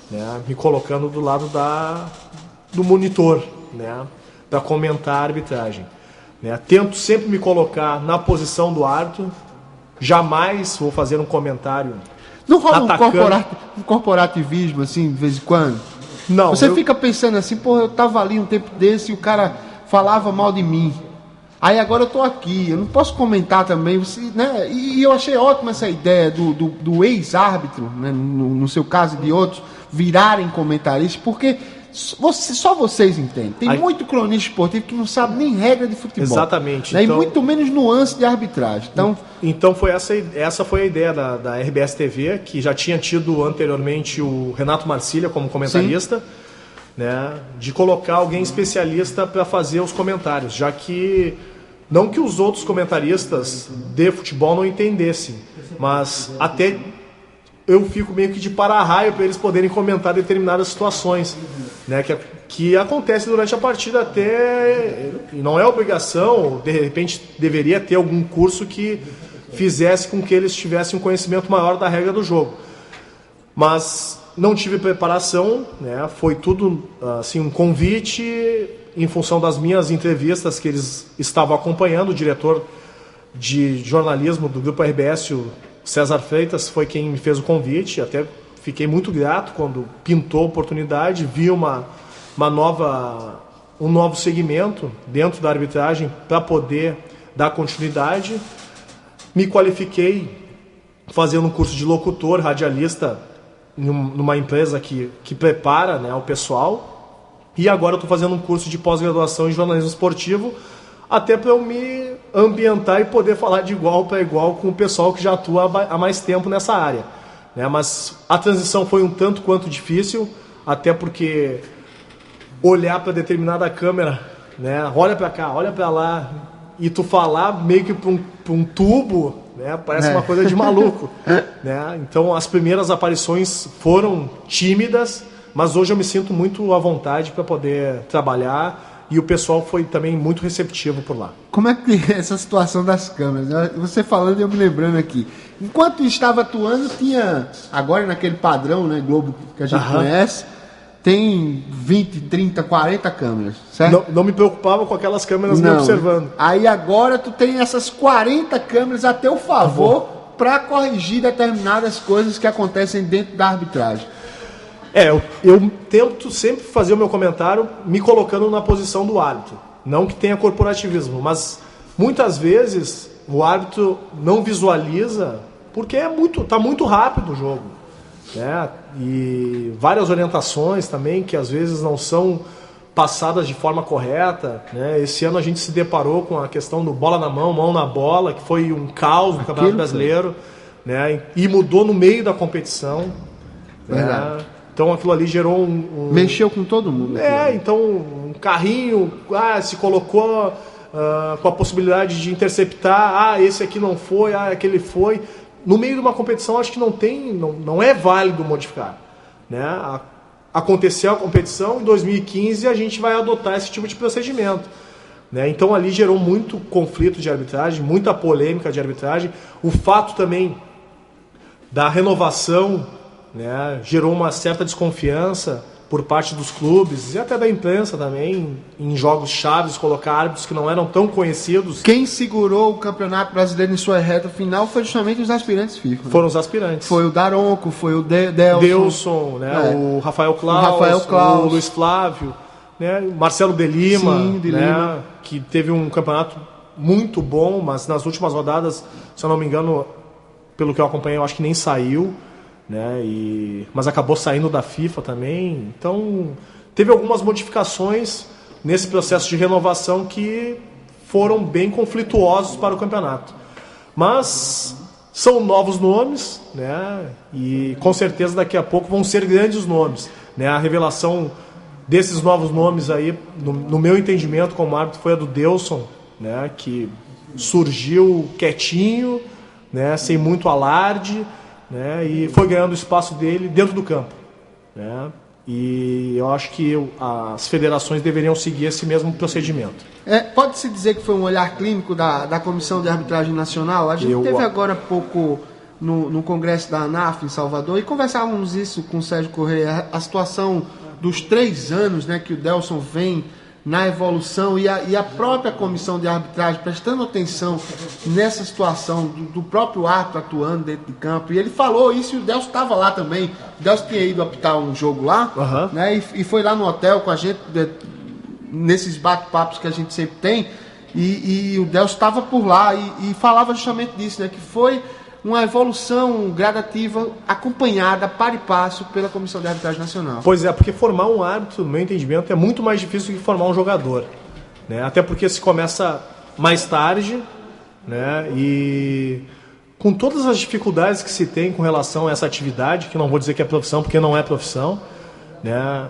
né, me colocando do lado do monitor, né, para comentar a arbitragem. Tento sempre me colocar na posição do árbitro, jamais vou fazer um comentário.
Não rola um corporativismo assim, de vez em quando?
Não.
Você fica pensando assim, porra, eu tava ali um tempo desse e o cara falava mal de mim. Aí agora eu tô aqui, eu não posso comentar também, você, né? E eu achei ótima essa ideia do ex-árbitro, né? No seu caso e de outros, virarem comentaristas, porque só vocês entendem. Tem muito cronista esportivo que não sabe nem regra de futebol.
Exatamente.
Né?
Então,
e muito menos nuance de arbitragem.
Então foi essa foi a ideia da RBS TV, que já tinha tido anteriormente o Renato Marcília como comentarista, né, de colocar alguém especialista para fazer os comentários, já que não que os outros comentaristas de futebol não entendessem, mas até eu fico meio que de para-raio para eles poderem comentar determinadas situações, né, que acontece durante a partida até, e não é obrigação, de repente deveria ter algum curso que fizesse com que eles tivessem um conhecimento maior da regra do jogo. Mas não tive preparação, né, foi tudo assim, um convite em função das minhas entrevistas que eles estavam acompanhando. O diretor de jornalismo do Grupo RBS, o César Freitas, foi quem me fez o convite. Até fiquei muito grato quando pintou a oportunidade, vi um novo segmento dentro da arbitragem para poder dar continuidade. Me qualifiquei fazendo um curso de locutor, radialista, numa empresa que prepara, né, o pessoal. E agora eu estou fazendo um curso de pós-graduação em jornalismo esportivo, até para eu me ambientar e poder falar de igual para igual com o pessoal que já atua há mais tempo nessa área, né? Mas a transição foi um tanto quanto difícil, até porque olhar para determinada câmera, né, olha para cá, olha para lá, e tu falar meio que para um tubo, né, parece uma coisa de maluco, né? Então as primeiras aparições foram tímidas, mas hoje eu me sinto muito à vontade para poder trabalhar. E o pessoal foi também muito receptivo por lá.
Como é que é essa situação das câmeras? Você falando e eu me lembrando aqui. Enquanto estava atuando, tinha, agora naquele padrão, né, Globo, que a gente conhece, tem 20, 30, 40 câmeras, certo?
Não me preocupava com aquelas câmeras me observando.
Aí agora tu tem essas 40 câmeras a teu favor para corrigir determinadas coisas que acontecem dentro da arbitragem.
Eu tento sempre fazer o meu comentário me colocando na posição do árbitro. Não que tenha corporativismo, mas muitas vezes o árbitro não visualiza porque tá muito rápido o jogo, né? E várias orientações também que às vezes não são passadas de forma correta, né? Esse ano a gente se deparou com a questão do bola na mão, mão na bola, que foi um caos no Campeonato Brasileiro, né? E mudou no meio da competição, né? Então aquilo ali gerou
mexeu com todo mundo.
Então um carrinho se colocou com a possibilidade de interceptar, esse aqui não foi, aquele foi. No meio de uma competição acho que não é válido modificar, né? Aconteceu a competição, em 2015 a gente vai adotar esse tipo de procedimento, né? Então ali gerou muito conflito de arbitragem, muita polêmica de arbitragem. O fato também da renovação, né, gerou uma certa desconfiança por parte dos clubes e até da imprensa também, em jogos chaves, colocar árbitros que não eram tão conhecidos.
Quem segurou o Campeonato Brasileiro em sua reta final foi justamente os aspirantes FIFA.
Foram os aspirantes.
Foi o Daronco, foi o
Delson, né, o Rafael Claus, o Luiz Flávio, né, Marcelo de Lima, né, que teve um campeonato muito bom, mas nas últimas rodadas, se eu não me engano, pelo que eu acompanhei, eu acho que nem saiu, né? Mas acabou saindo da FIFA também. Então teve algumas modificações nesse processo de renovação que foram bem conflituosos para o campeonato, mas são novos nomes, né? E com certeza daqui a pouco vão ser grandes nomes, né? A revelação desses novos nomes aí, no meu entendimento como árbitro, foi a do Delson, né? Que surgiu quietinho, né? Sem muito alarde, né, e foi ganhando o espaço dele dentro do campo, né? E eu acho que as federações deveriam seguir esse mesmo procedimento.
Pode-se dizer que foi um olhar clínico da Comissão de Arbitragem Nacional? A gente teve agora há pouco no Congresso da ANAF em Salvador e conversávamos isso com o Sérgio Correia, a situação dos 3 anos, né, que o Delson vem na evolução e a própria comissão de arbitragem prestando atenção nessa situação do próprio árbitro atuando dentro de campo. E ele falou isso e o Delson estava lá também. O Delson tinha ido apitar um jogo lá, né, e foi lá no hotel com a gente, nesses bate-papos que a gente sempre tem. E o Delcio estava por lá e falava justamente disso, né? Que foi uma evolução gradativa acompanhada, par e passo, pela Comissão de Arbitragem Nacional.
Pois é, porque formar um árbitro, no meu entendimento, é muito mais difícil do que formar um jogador, né? Até porque se começa mais tarde, né? E com todas as dificuldades que se tem com relação a essa atividade, que não vou dizer que é profissão, porque não é profissão, né?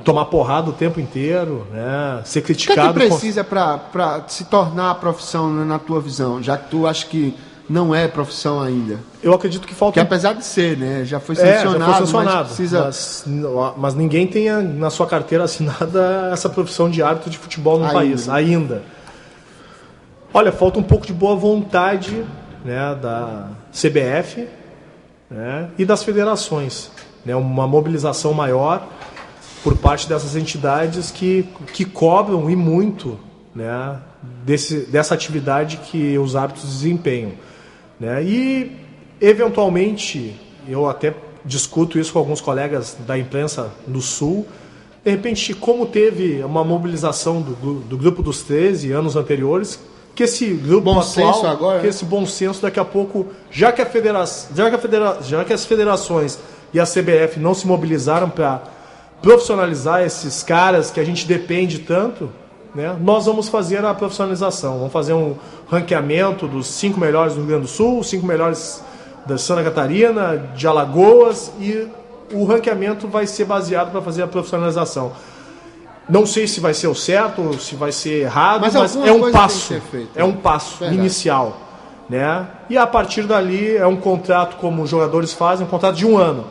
Tomar porrada o tempo inteiro, né? Ser criticado.
O que é que precisa para se tornar profissão, né, na tua visão, já que tu acha que não é profissão ainda?
Eu acredito que falta...
Que apesar de ser, né? Já foi sancionado,
já foi sancionado,
mas precisa...
mas ninguém tem na sua carteira assinada essa profissão de árbitro de futebol no país, ainda. Olha, falta um pouco de boa vontade, né, da CBF, né, e das federações, né? Uma mobilização maior por parte dessas entidades que cobram e muito, né, dessa atividade que os árbitros desempenham, né? E, eventualmente, eu até discuto isso com alguns colegas da imprensa do Sul, de repente, como teve uma mobilização do Grupo dos 13 anos anteriores, que esse grupo
bom
atual,
senso agora,
que esse bom senso daqui a pouco, já que as federações e a CBF não se mobilizaram para profissionalizar esses caras que a gente depende tanto, né, nós vamos fazer a profissionalização. Vamos fazer um ranqueamento dos 5 melhores do Rio Grande do Sul, 5 melhores da Santa Catarina, de Alagoas, e o ranqueamento vai ser baseado para fazer a profissionalização. Não sei se vai ser o certo ou se vai ser errado, mas é um passo. É um passo inicial, né? E a partir dali é um contrato, como os jogadores fazem, um contrato de 1 ano.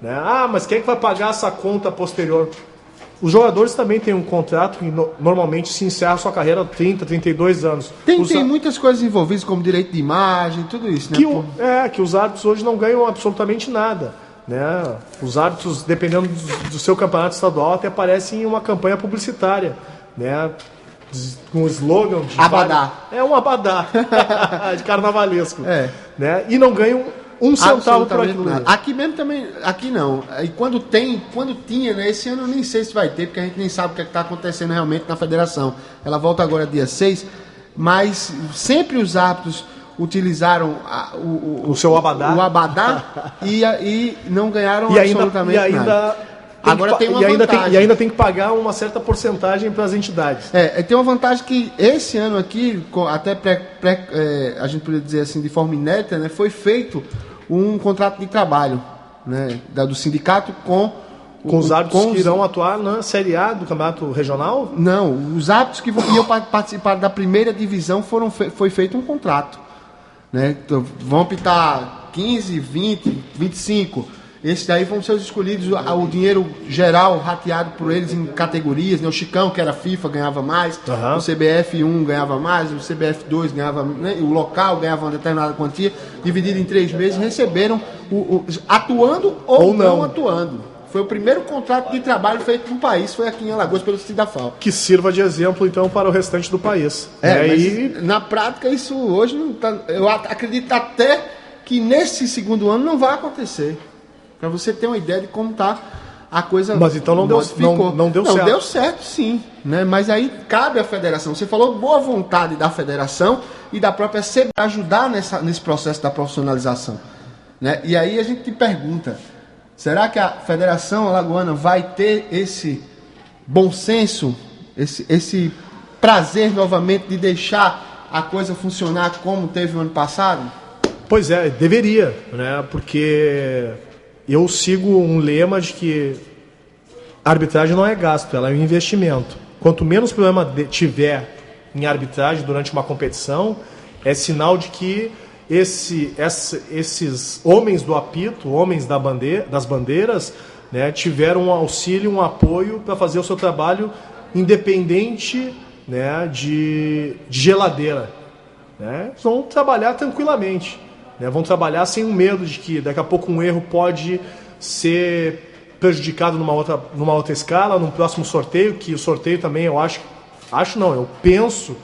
Né? Ah, mas quem é que vai pagar essa conta posterior? Os jogadores também têm um contrato que normalmente se encerra a sua carreira aos 30, 32 anos.
Tem muitas coisas envolvidas, como direito de imagem, tudo isso, né?
Que os árbitros hoje não ganham absolutamente nada, né? Os árbitros, dependendo do seu campeonato estadual, até aparecem em uma campanha publicitária, né? Com um slogan de
abadá.
É um abadá de carnavalesco. Né? E não ganham um centavo por aquilo.
Aqui mesmo também, aqui não. E quando tinha, né? Esse ano eu nem sei se vai ter, porque a gente nem sabe o que está acontecendo realmente na federação. Ela volta agora dia 6, mas sempre os árbitros utilizaram
o seu abadá,
o abadá e não ganharam absolutamente nada. Agora tem uma vantagem.
E ainda tem que pagar uma certa porcentagem para as entidades.
Tem uma vantagem que esse ano aqui, até a gente poderia dizer assim, de forma inédita, né, foi feito um contrato de trabalho, né, do sindicato com
os árbitros que irão atuar na Série A do Campeonato Regional?
Não, os árbitros que iam participar da primeira divisão foi feito um contrato. Né? Então, vão apitar 15, 20, 25. Esses daí vão ser os escolhidos, o dinheiro geral rateado por eles em categorias, né? O Chicão, que era FIFA, ganhava mais, o CBF 1 ganhava mais, o CBF 2 ganhava, né? O local ganhava uma determinada quantia, dividido em 3 meses, receberam atuando ou não atuando. Foi o primeiro contrato de trabalho feito no país, foi aqui em Alagoas, pelo Cidafal.
Que sirva de exemplo, então, para o restante do país.
Mas na prática, isso hoje não tá, eu acredito até que nesse segundo ano não vai acontecer. Para você ter uma ideia de como está a coisa.
Mas então não deu certo.
Não deu certo, sim. Né? Mas aí cabe à federação. Você falou boa vontade da federação e da própria CBF ajudar nesse processo da profissionalização. Né? E aí a gente te pergunta, será que a Federação Alagoana vai ter esse bom senso, esse prazer novamente de deixar a coisa funcionar como teve o ano passado?
Pois é, deveria, né? Porque eu sigo um lema de que a arbitragem não é gasto, ela é um investimento. Quanto menos problema tiver em arbitragem durante uma competição, é sinal de que esses homens do apito, homens das bandeiras, né, tiveram um auxílio, um apoio para fazer o seu trabalho independente, né, de geladeira. Né? Vão trabalhar tranquilamente. Né? Vão trabalhar sem o medo de que daqui a pouco um erro pode ser prejudicado numa outra escala, num próximo sorteio, que o sorteio também eu penso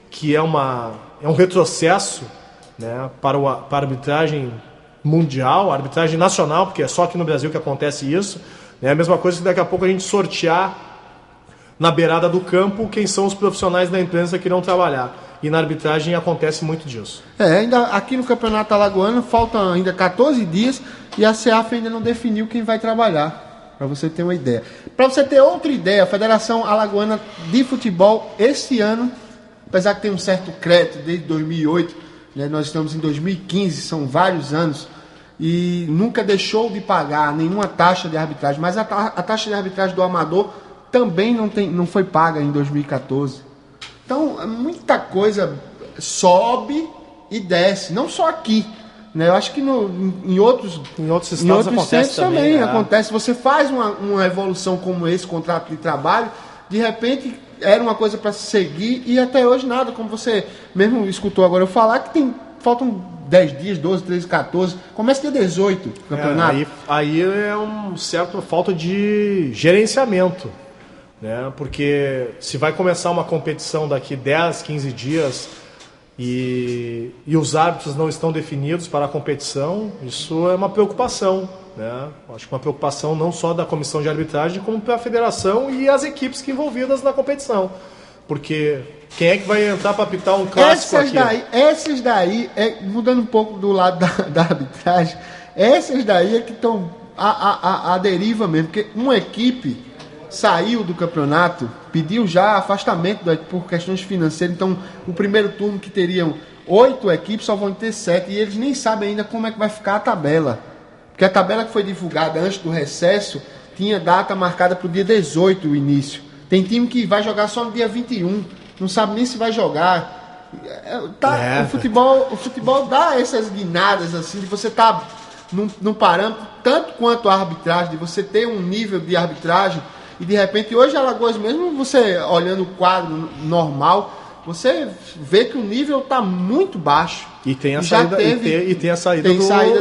que é um retrocesso, né, para a arbitragem mundial, a arbitragem nacional, porque é só aqui no Brasil que acontece isso. É a mesma coisa que daqui a pouco a gente sortear na beirada do campo quem são os profissionais da imprensa que irão trabalhar. E na arbitragem acontece muito disso.
Ainda aqui no Campeonato Alagoano faltam ainda 14 dias e a CEAF ainda não definiu quem vai trabalhar, para você ter uma ideia. Para você ter outra ideia, a Federação Alagoana de Futebol, esse ano, apesar que tem um certo crédito desde 2008, né, nós estamos em 2015, são vários anos, e nunca deixou de pagar nenhuma taxa de arbitragem, mas a taxa de arbitragem do amador também não foi paga em 2014. Então, muita coisa sobe e desce, não só aqui, né? Eu acho que em outros
estados acontece também.
Acontece. Você faz uma evolução como esse contrato de trabalho, de repente era uma coisa para se seguir e até hoje nada, como você mesmo escutou agora eu falar, que faltam 10 dias, 12, 13, 14, começa dia 18 o campeonato.
Aí é uma certa falta de gerenciamento. Né? Porque se vai começar uma competição daqui 10, 15 dias e os árbitros não estão definidos para a competição, isso é uma preocupação. Né? Acho que uma preocupação não só da comissão de arbitragem, como para a federação e as equipes que envolvidas na competição. Porque quem é que vai entrar para apitar um clássico
essas daí mudando um pouco do lado da arbitragem, essas daí é que estão a deriva mesmo, porque uma equipe saiu do campeonato, pediu já afastamento por questões financeiras. Então, o primeiro turno que teriam 8 equipes só vão ter 7 e eles nem sabem ainda como é que vai ficar a tabela. Porque a tabela que foi divulgada antes do recesso tinha data marcada para o dia 18, o início. Tem time que vai jogar só no dia 21, não sabe nem se vai jogar. O futebol dá essas guinadas assim, de você estar num parâmetro, tanto quanto a arbitragem, de você ter um nível de arbitragem. E de repente, hoje Alagoas, mesmo você olhando o quadro normal, você vê que o nível está muito baixo.
E tem a saída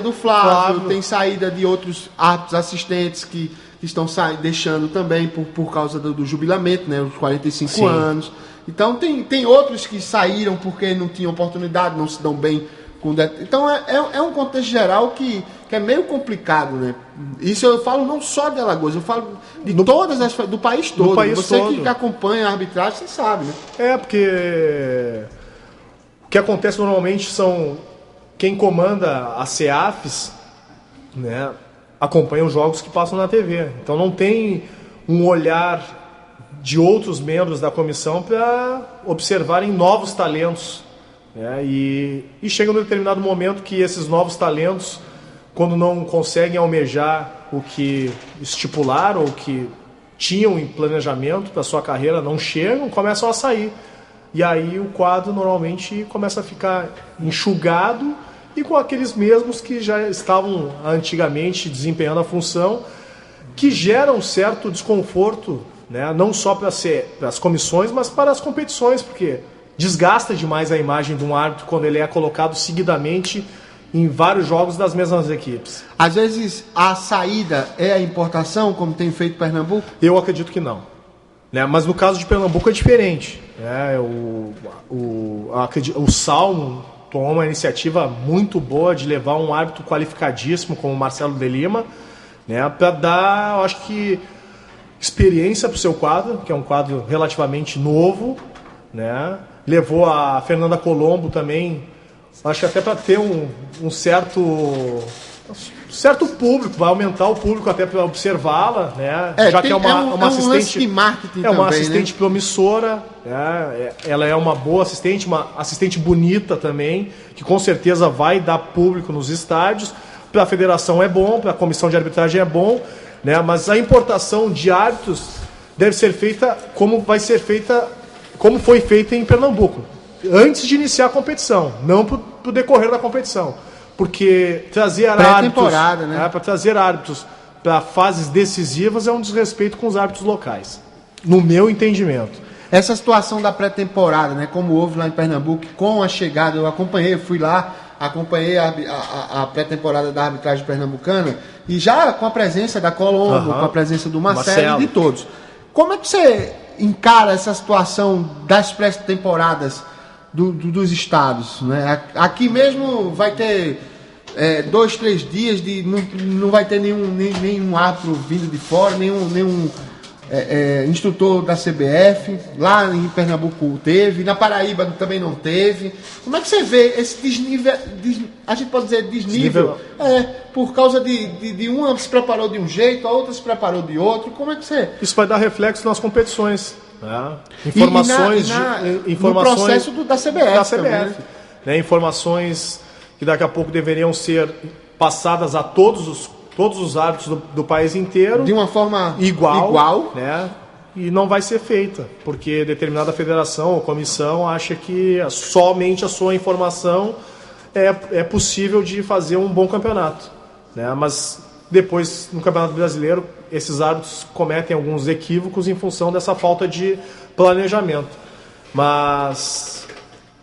do Flávio, tem saída de outros árbitros assistentes que estão deixando também por causa do jubilamento, né, os 45 anos. Então tem outros que saíram porque não tinham oportunidade, não se dão bem. Então é um contexto geral que é meio complicado, né? Isso eu falo não só de Alagoas, eu falo do país todo. Você que acompanha a arbitragem, você sabe, né?
Porque o que acontece normalmente são quem comanda as CEAFs, né, acompanha os jogos que passam na TV. Então não tem um olhar de outros membros da comissão para observarem novos talentos. E chega um determinado momento que esses novos talentos, quando não conseguem almejar o que estipularam ou que tinham em planejamento para sua carreira, não chegam, começam a sair. E aí o quadro normalmente começa a ficar enxugado e com aqueles mesmos que já estavam antigamente desempenhando a função, que gera um certo desconforto, né? Não só para as comissões, mas para as competições, porque desgasta demais a imagem de um árbitro quando ele é colocado seguidamente em vários jogos das mesmas equipes.
Às vezes a saída é a importação, como tem feito Pernambuco?
Eu acredito que não. Né? Mas no caso de Pernambuco é diferente. Né? O Salmo tomou uma iniciativa muito boa de levar um árbitro qualificadíssimo como o Marcelo de Lima, né? Para dar, eu acho que, experiência para o seu quadro, que é um quadro relativamente novo, né? Levou a Fernanda Colombo também, acho que até para ter um certo público, vai aumentar o público até para observá-la, né? Já que é uma assistente
de marketing
uma
também,
assistente, né, promissora, né? Ela é uma boa assistente, uma assistente bonita também, que com certeza vai dar público nos estádios. Para a federação é bom, para a comissão de arbitragem é bom, né? Mas a importação de árbitros deve ser feita como foi feita em Pernambuco, antes de iniciar a competição, não para o decorrer da competição. Porque trazer árbitros, né, para trazer árbitros para fases decisivas é um desrespeito com os árbitros locais, no meu entendimento.
Essa situação da pré-temporada, né, como houve lá em Pernambuco, com a chegada, eu fui lá, acompanhei a pré-temporada da arbitragem pernambucana, e já com a presença da Colombo, com a presença do Marcelo e de todos. Como é que você encara essa situação das pré-temporadas dos estados, né? Aqui mesmo vai ter 2, 3 dias não vai ter nenhum árbitro vindo de fora, nenhum instrutor da CBF, lá em Pernambuco teve, na Paraíba também não teve. Como é que você vê esse desnível, a gente pode dizer desnível, por causa de uma se preparou de um jeito, a outra se preparou de outro, como é que você...
Isso vai dar reflexo nas competições, né? Informações
no processo da CBF. Também,
né? Informações que daqui a pouco deveriam ser passadas a todos os árbitros do país inteiro.
De uma forma
igual. Né? E não vai ser feita, porque determinada federação ou comissão acha que somente a sua informação é possível de fazer um bom campeonato. Né? Mas depois, no Campeonato Brasileiro, esses árbitros cometem alguns equívocos em função dessa falta de planejamento. Mas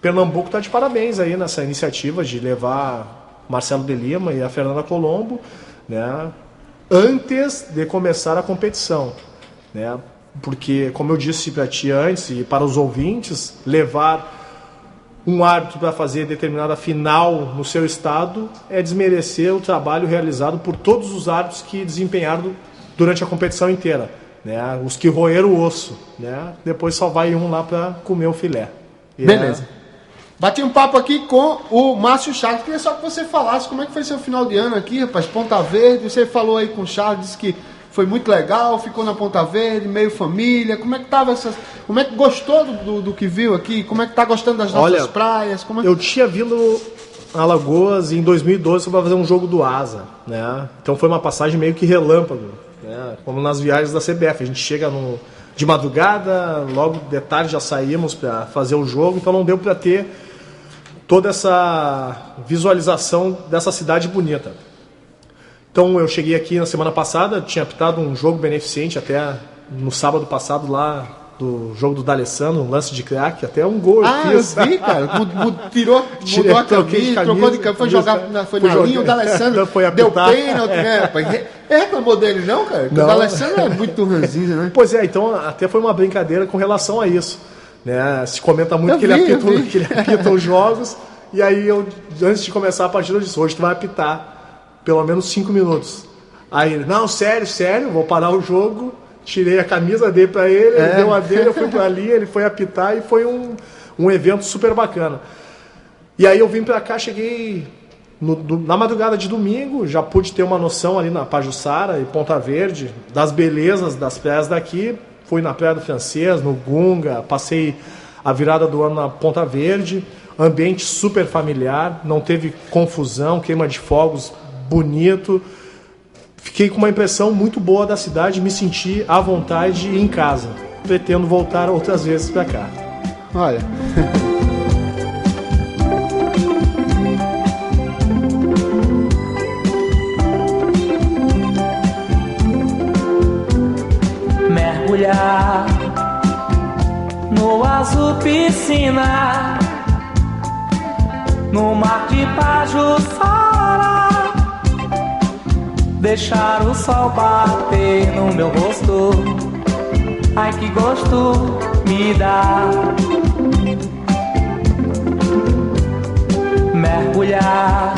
Pernambuco está de parabéns aí nessa iniciativa de levar Marcelo de Lima e a Fernanda Colombo, né, antes de começar a competição, né? Porque, como eu disse para ti antes e para os ouvintes, levar um árbitro para fazer determinada final no seu estado é desmerecer o trabalho realizado por todos os árbitros que desempenharam durante a competição inteira, né? Os que roeram o osso, né? Depois só vai um lá para comer o filé.
Beleza. Bati um papo aqui com o Márcio Chagas. Queria só que você falasse como é que foi seu final de ano aqui, rapaz. Ponta Verde, você falou aí com o Charles, disse que foi muito legal, ficou na Ponta Verde, meio família. Como é que tava como é que gostou do que viu aqui? Como é que tá gostando das nossas praias?
Eu tinha vindo a Alagoas em 2012 para fazer um jogo do Asa, né? Então foi uma passagem meio que relâmpago, né? Como nas viagens da CBF. A gente chega de madrugada, logo de tarde já saímos para fazer o jogo, então não deu para ter toda essa visualização dessa cidade bonita. Então eu cheguei aqui na semana passada, tinha apitado um jogo beneficente até no sábado passado lá, do jogo do D'Alessandro, um lance de craque, até um gol eu fiz.
Eu vi, cara, mudou a camisa, trocou de camisa, foi na linha, o D'Alessandro deu pênalti, né, rapaz? Reclamou dele não, cara? Não. O D'Alessandro é muito ranzinho, né?
Pois é, então até foi uma brincadeira com relação a isso. Né? Se comenta muito que ele apita os jogos, e aí antes de começar a partida eu disse, hoje tu vai apitar pelo menos 5 minutos. Aí ele, não, sério, vou parar o jogo, tirei a camisa, dei pra ele, ele deu a dele, eu fui pra linha, ele foi apitar e foi um evento super bacana. E aí eu vim pra cá, cheguei na madrugada de domingo, já pude ter uma noção ali na Pajuçara e Ponta Verde, das belezas das praias daqui. Fui na Praia do Francês, no Gunga, passei a virada do ano na Ponta Verde, ambiente super familiar, não teve confusão, queima de fogos bonito. Fiquei com uma impressão muito boa da cidade, me senti à vontade em casa. Pretendo voltar outras vezes para cá.
Olha...
Mergulhar no azul piscina, no mar de Pajuçara, deixar o sol bater no meu rosto, ai que gosto me dá. Mergulhar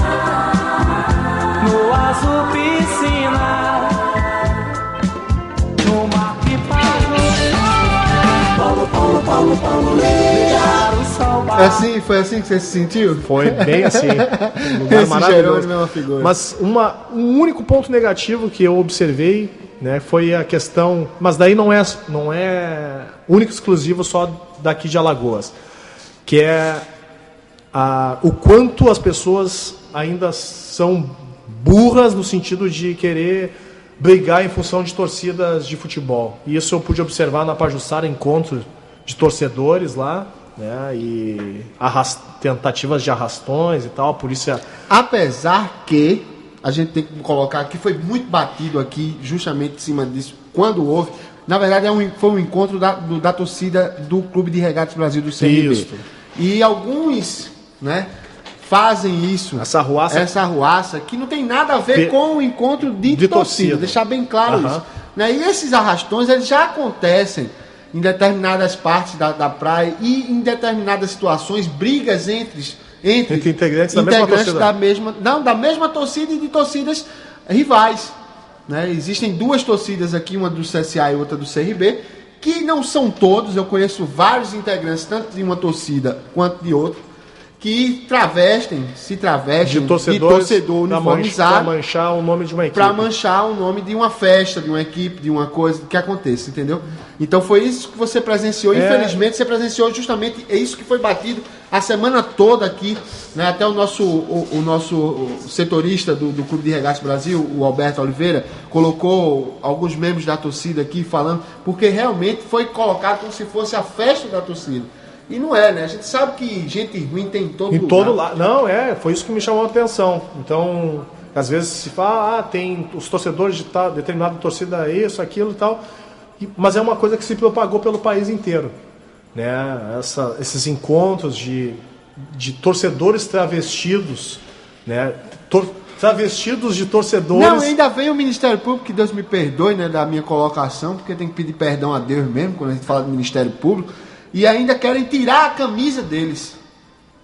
no azul piscina, no mar
Foi assim que você se sentiu?
Foi bem assim. Um lugar maravilhoso. Mas um único ponto negativo que eu observei, né, foi a questão, mas daí não é único exclusivo só daqui de Alagoas, que é o quanto as pessoas ainda são burras no sentido de querer brigar em função de torcidas de futebol. E isso eu pude observar na Pajuçara, encontro de torcedores lá, né, e tentativas de arrastões e tal, a polícia...
Apesar que a gente tem que colocar que foi muito batido aqui justamente em cima disso, quando houve, na verdade foi um encontro da torcida do Clube de Regatas Brasil do CNB. Isso. E alguns, né, fazem isso, essa arruaça que não tem nada a ver com o encontro de torcida, deixar bem claro isso, né? E esses arrastões eles já acontecem em determinadas partes da praia e em determinadas situações, brigas entre
integrantes da mesma torcida.
Da mesma torcida e de torcidas rivais. né? Existem duas torcidas aqui, uma do CSA e outra do CRB, que não são todos, eu conheço vários integrantes, tanto de uma torcida quanto de outra, que se travestem de torcedor uniformizado
para manchar o nome de uma equipe.
Para manchar o nome de uma festa, de uma equipe, de uma coisa que aconteça, entendeu? Então foi isso que você presenciou. Infelizmente, você presenciou justamente isso que foi batido a semana toda aqui, né? Até o nosso setorista do Clube de Regatas Brasil, o Alberto Oliveira, colocou alguns membros da torcida aqui falando, porque realmente foi colocado como se fosse a festa da torcida. E não é, né? A gente sabe que gente ruim tem em todo lugar.
Em todo lado. Não, foi isso que me chamou a atenção. Então, às vezes se fala, tem os torcedores de determinada torcida, isso, aquilo e tal. Mas é uma coisa que se propagou pelo país inteiro, né? Esses encontros de torcedores travestidos, né? Travestidos de torcedores.
Não, ainda vem o Ministério Público, que Deus me perdoe, né, da minha colocação, porque tem que pedir perdão a Deus mesmo quando a gente fala do Ministério Público. E ainda querem tirar a camisa deles.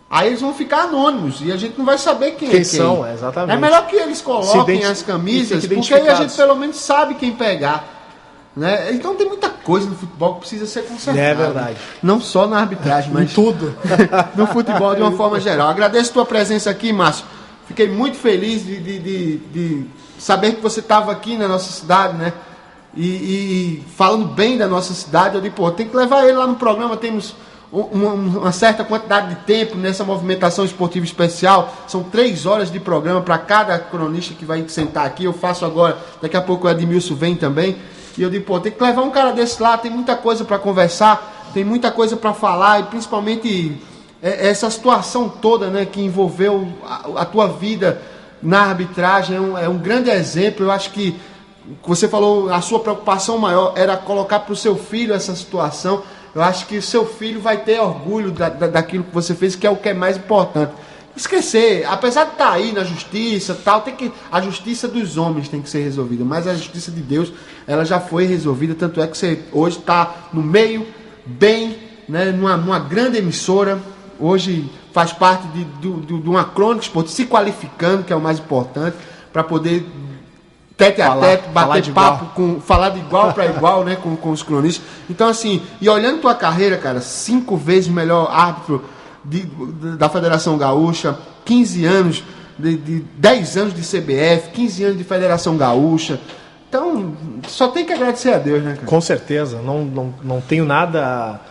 Aí eles vão ficar anônimos e a gente não vai saber quem
são, exatamente.
É melhor que eles coloquem as camisas, porque aí a gente pelo menos sabe quem pegar, né? Então tem muita coisa no futebol que precisa ser consertada.
É verdade.
Não só na arbitragem, mas
em tudo.
No futebol de uma forma geral. Agradeço a tua presença aqui, Márcio. Fiquei muito feliz de saber que você estava aqui na nossa cidade, né? E falando bem da nossa cidade, eu digo, tem que levar ele lá no programa. Temos uma certa quantidade de tempo nessa movimentação esportiva especial. São 3 horas de programa para cada cronista que vai sentar aqui. Eu faço agora, daqui a pouco o Edmilson vem também. E eu digo, tem que levar um cara desse lá. Tem muita coisa para conversar, tem muita coisa para falar, e principalmente essa situação toda, né, que envolveu a tua vida na arbitragem. É um grande exemplo. Eu acho que você falou, a sua preocupação maior era colocar para o seu filho essa situação. Eu acho que o seu filho vai ter orgulho daquilo que você fez, que é o que é mais importante. Esquecer, apesar de estar aí na justiça, tal, a justiça dos homens tem que ser resolvida, mas a justiça de Deus, ela já foi resolvida. Tanto é que você hoje está no meio, bem, né, numa grande emissora. Hoje faz parte de uma crônica esportiva, se qualificando, que é o mais importante, para poder tete a tete, bater papo, falar de igual para igual, né, com os cronistas. Então, assim, e olhando tua carreira, cara, 5 vezes melhor árbitro da Federação Gaúcha, 15 anos, 10 anos de CBF, 15 anos de Federação Gaúcha. Então, só tem que agradecer a Deus, né, cara?
Com certeza, não tenho nada,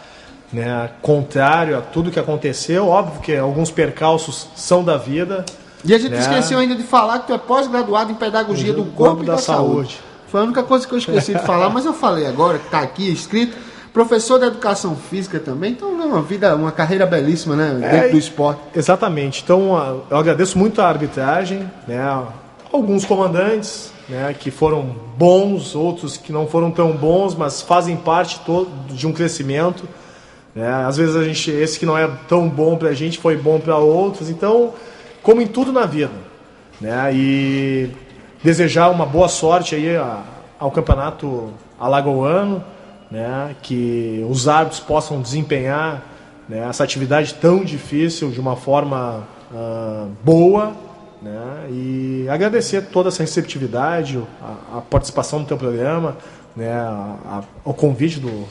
né, contrário a tudo que aconteceu. Óbvio que alguns percalços são da vida.
E a gente esqueceu ainda de falar que tu é pós-graduado em Pedagogia do Corpo e da Saúde. Foi a única coisa que eu esqueci de falar, mas eu falei agora, que está aqui escrito. Professor da Educação Física também, então é uma carreira belíssima, né, dentro do esporte.
Exatamente. Então eu agradeço muito a arbitragem, né, alguns comandantes, né, que foram bons, outros que não foram tão bons, mas fazem parte de um crescimento. Né? Às vezes esse que não é tão bom para a gente foi bom para outros. Então, como em tudo na vida, né? E desejar uma boa sorte aí ao campeonato alagoano, né? Que os árbitros possam desempenhar, né, essa atividade tão difícil de uma forma boa, né? E agradecer toda essa receptividade, a participação no teu programa, né? O convite do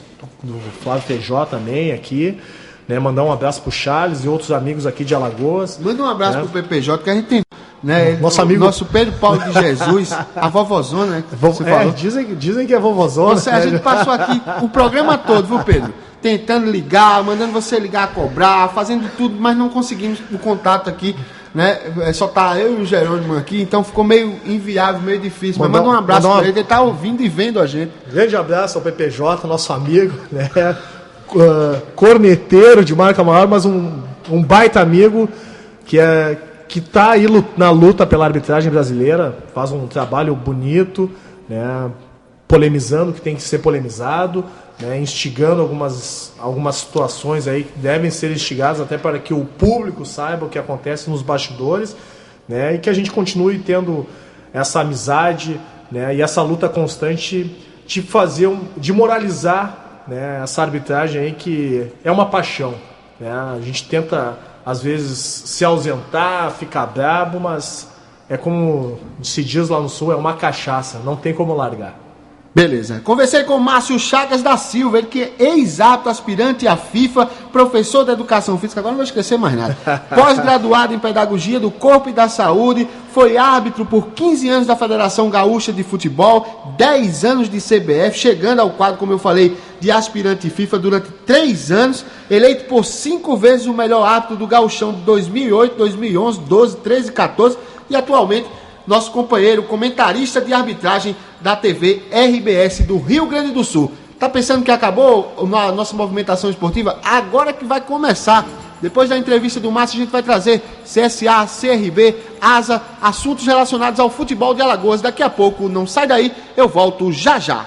Flávio Feijó também aqui. Né, mandar um abraço pro Charles e outros amigos aqui de Alagoas.
Manda um abraço, né, pro PPJ, que a gente tem, né,
nosso
Pedro Paulo de Jesus, a vovozona, né, que você falou.
Dizem que é vovozona.
A gente passou aqui o programa todo, viu, Pedro? Tentando ligar, mandando você ligar a cobrar, fazendo tudo, mas não conseguimos o contato aqui, né? Só tá eu e o Jerônimo aqui, então ficou meio inviável, meio difícil. Mas manda um abraço pra ele, ele tá ouvindo e vendo a gente.
Grande abraço ao PPJ, nosso amigo, né? Corneteiro de marca maior, mas um baita amigo que tá aí na luta pela arbitragem brasileira, faz um trabalho bonito, né, polemizando o que tem que ser polemizado, né, instigando algumas situações aí que devem ser instigadas até para que o público saiba o que acontece nos bastidores, né, e que a gente continue tendo essa amizade, né, e essa luta constante de moralizar, né, essa arbitragem aí que é uma paixão, né? A gente tenta às vezes se ausentar, ficar brabo, mas é como se diz lá no Sul, é uma cachaça, não tem como largar.
Beleza. Conversei com o Márcio Chagas da Silva, ele que é ex-árbitro, aspirante à FIFA, professor de Educação Física, agora não vou esquecer mais nada, pós-graduado em Pedagogia do Corpo e da Saúde, foi árbitro por 15 anos da Federação Gaúcha de Futebol, 10 anos de CBF, chegando ao quadro, como eu falei, de aspirante FIFA durante 3 anos, eleito por 5 vezes o melhor árbitro do Gauchão de 2008, 2011, 12, 13 e 14, e atualmente nosso companheiro, comentarista de arbitragem da TV RBS do Rio Grande do Sul. Tá pensando que acabou a nossa movimentação esportiva? Agora que vai começar. Depois da entrevista do Márcio, a gente vai trazer CSA, CRB, ASA, assuntos relacionados ao futebol de Alagoas. Daqui a pouco, não sai daí, eu volto já já.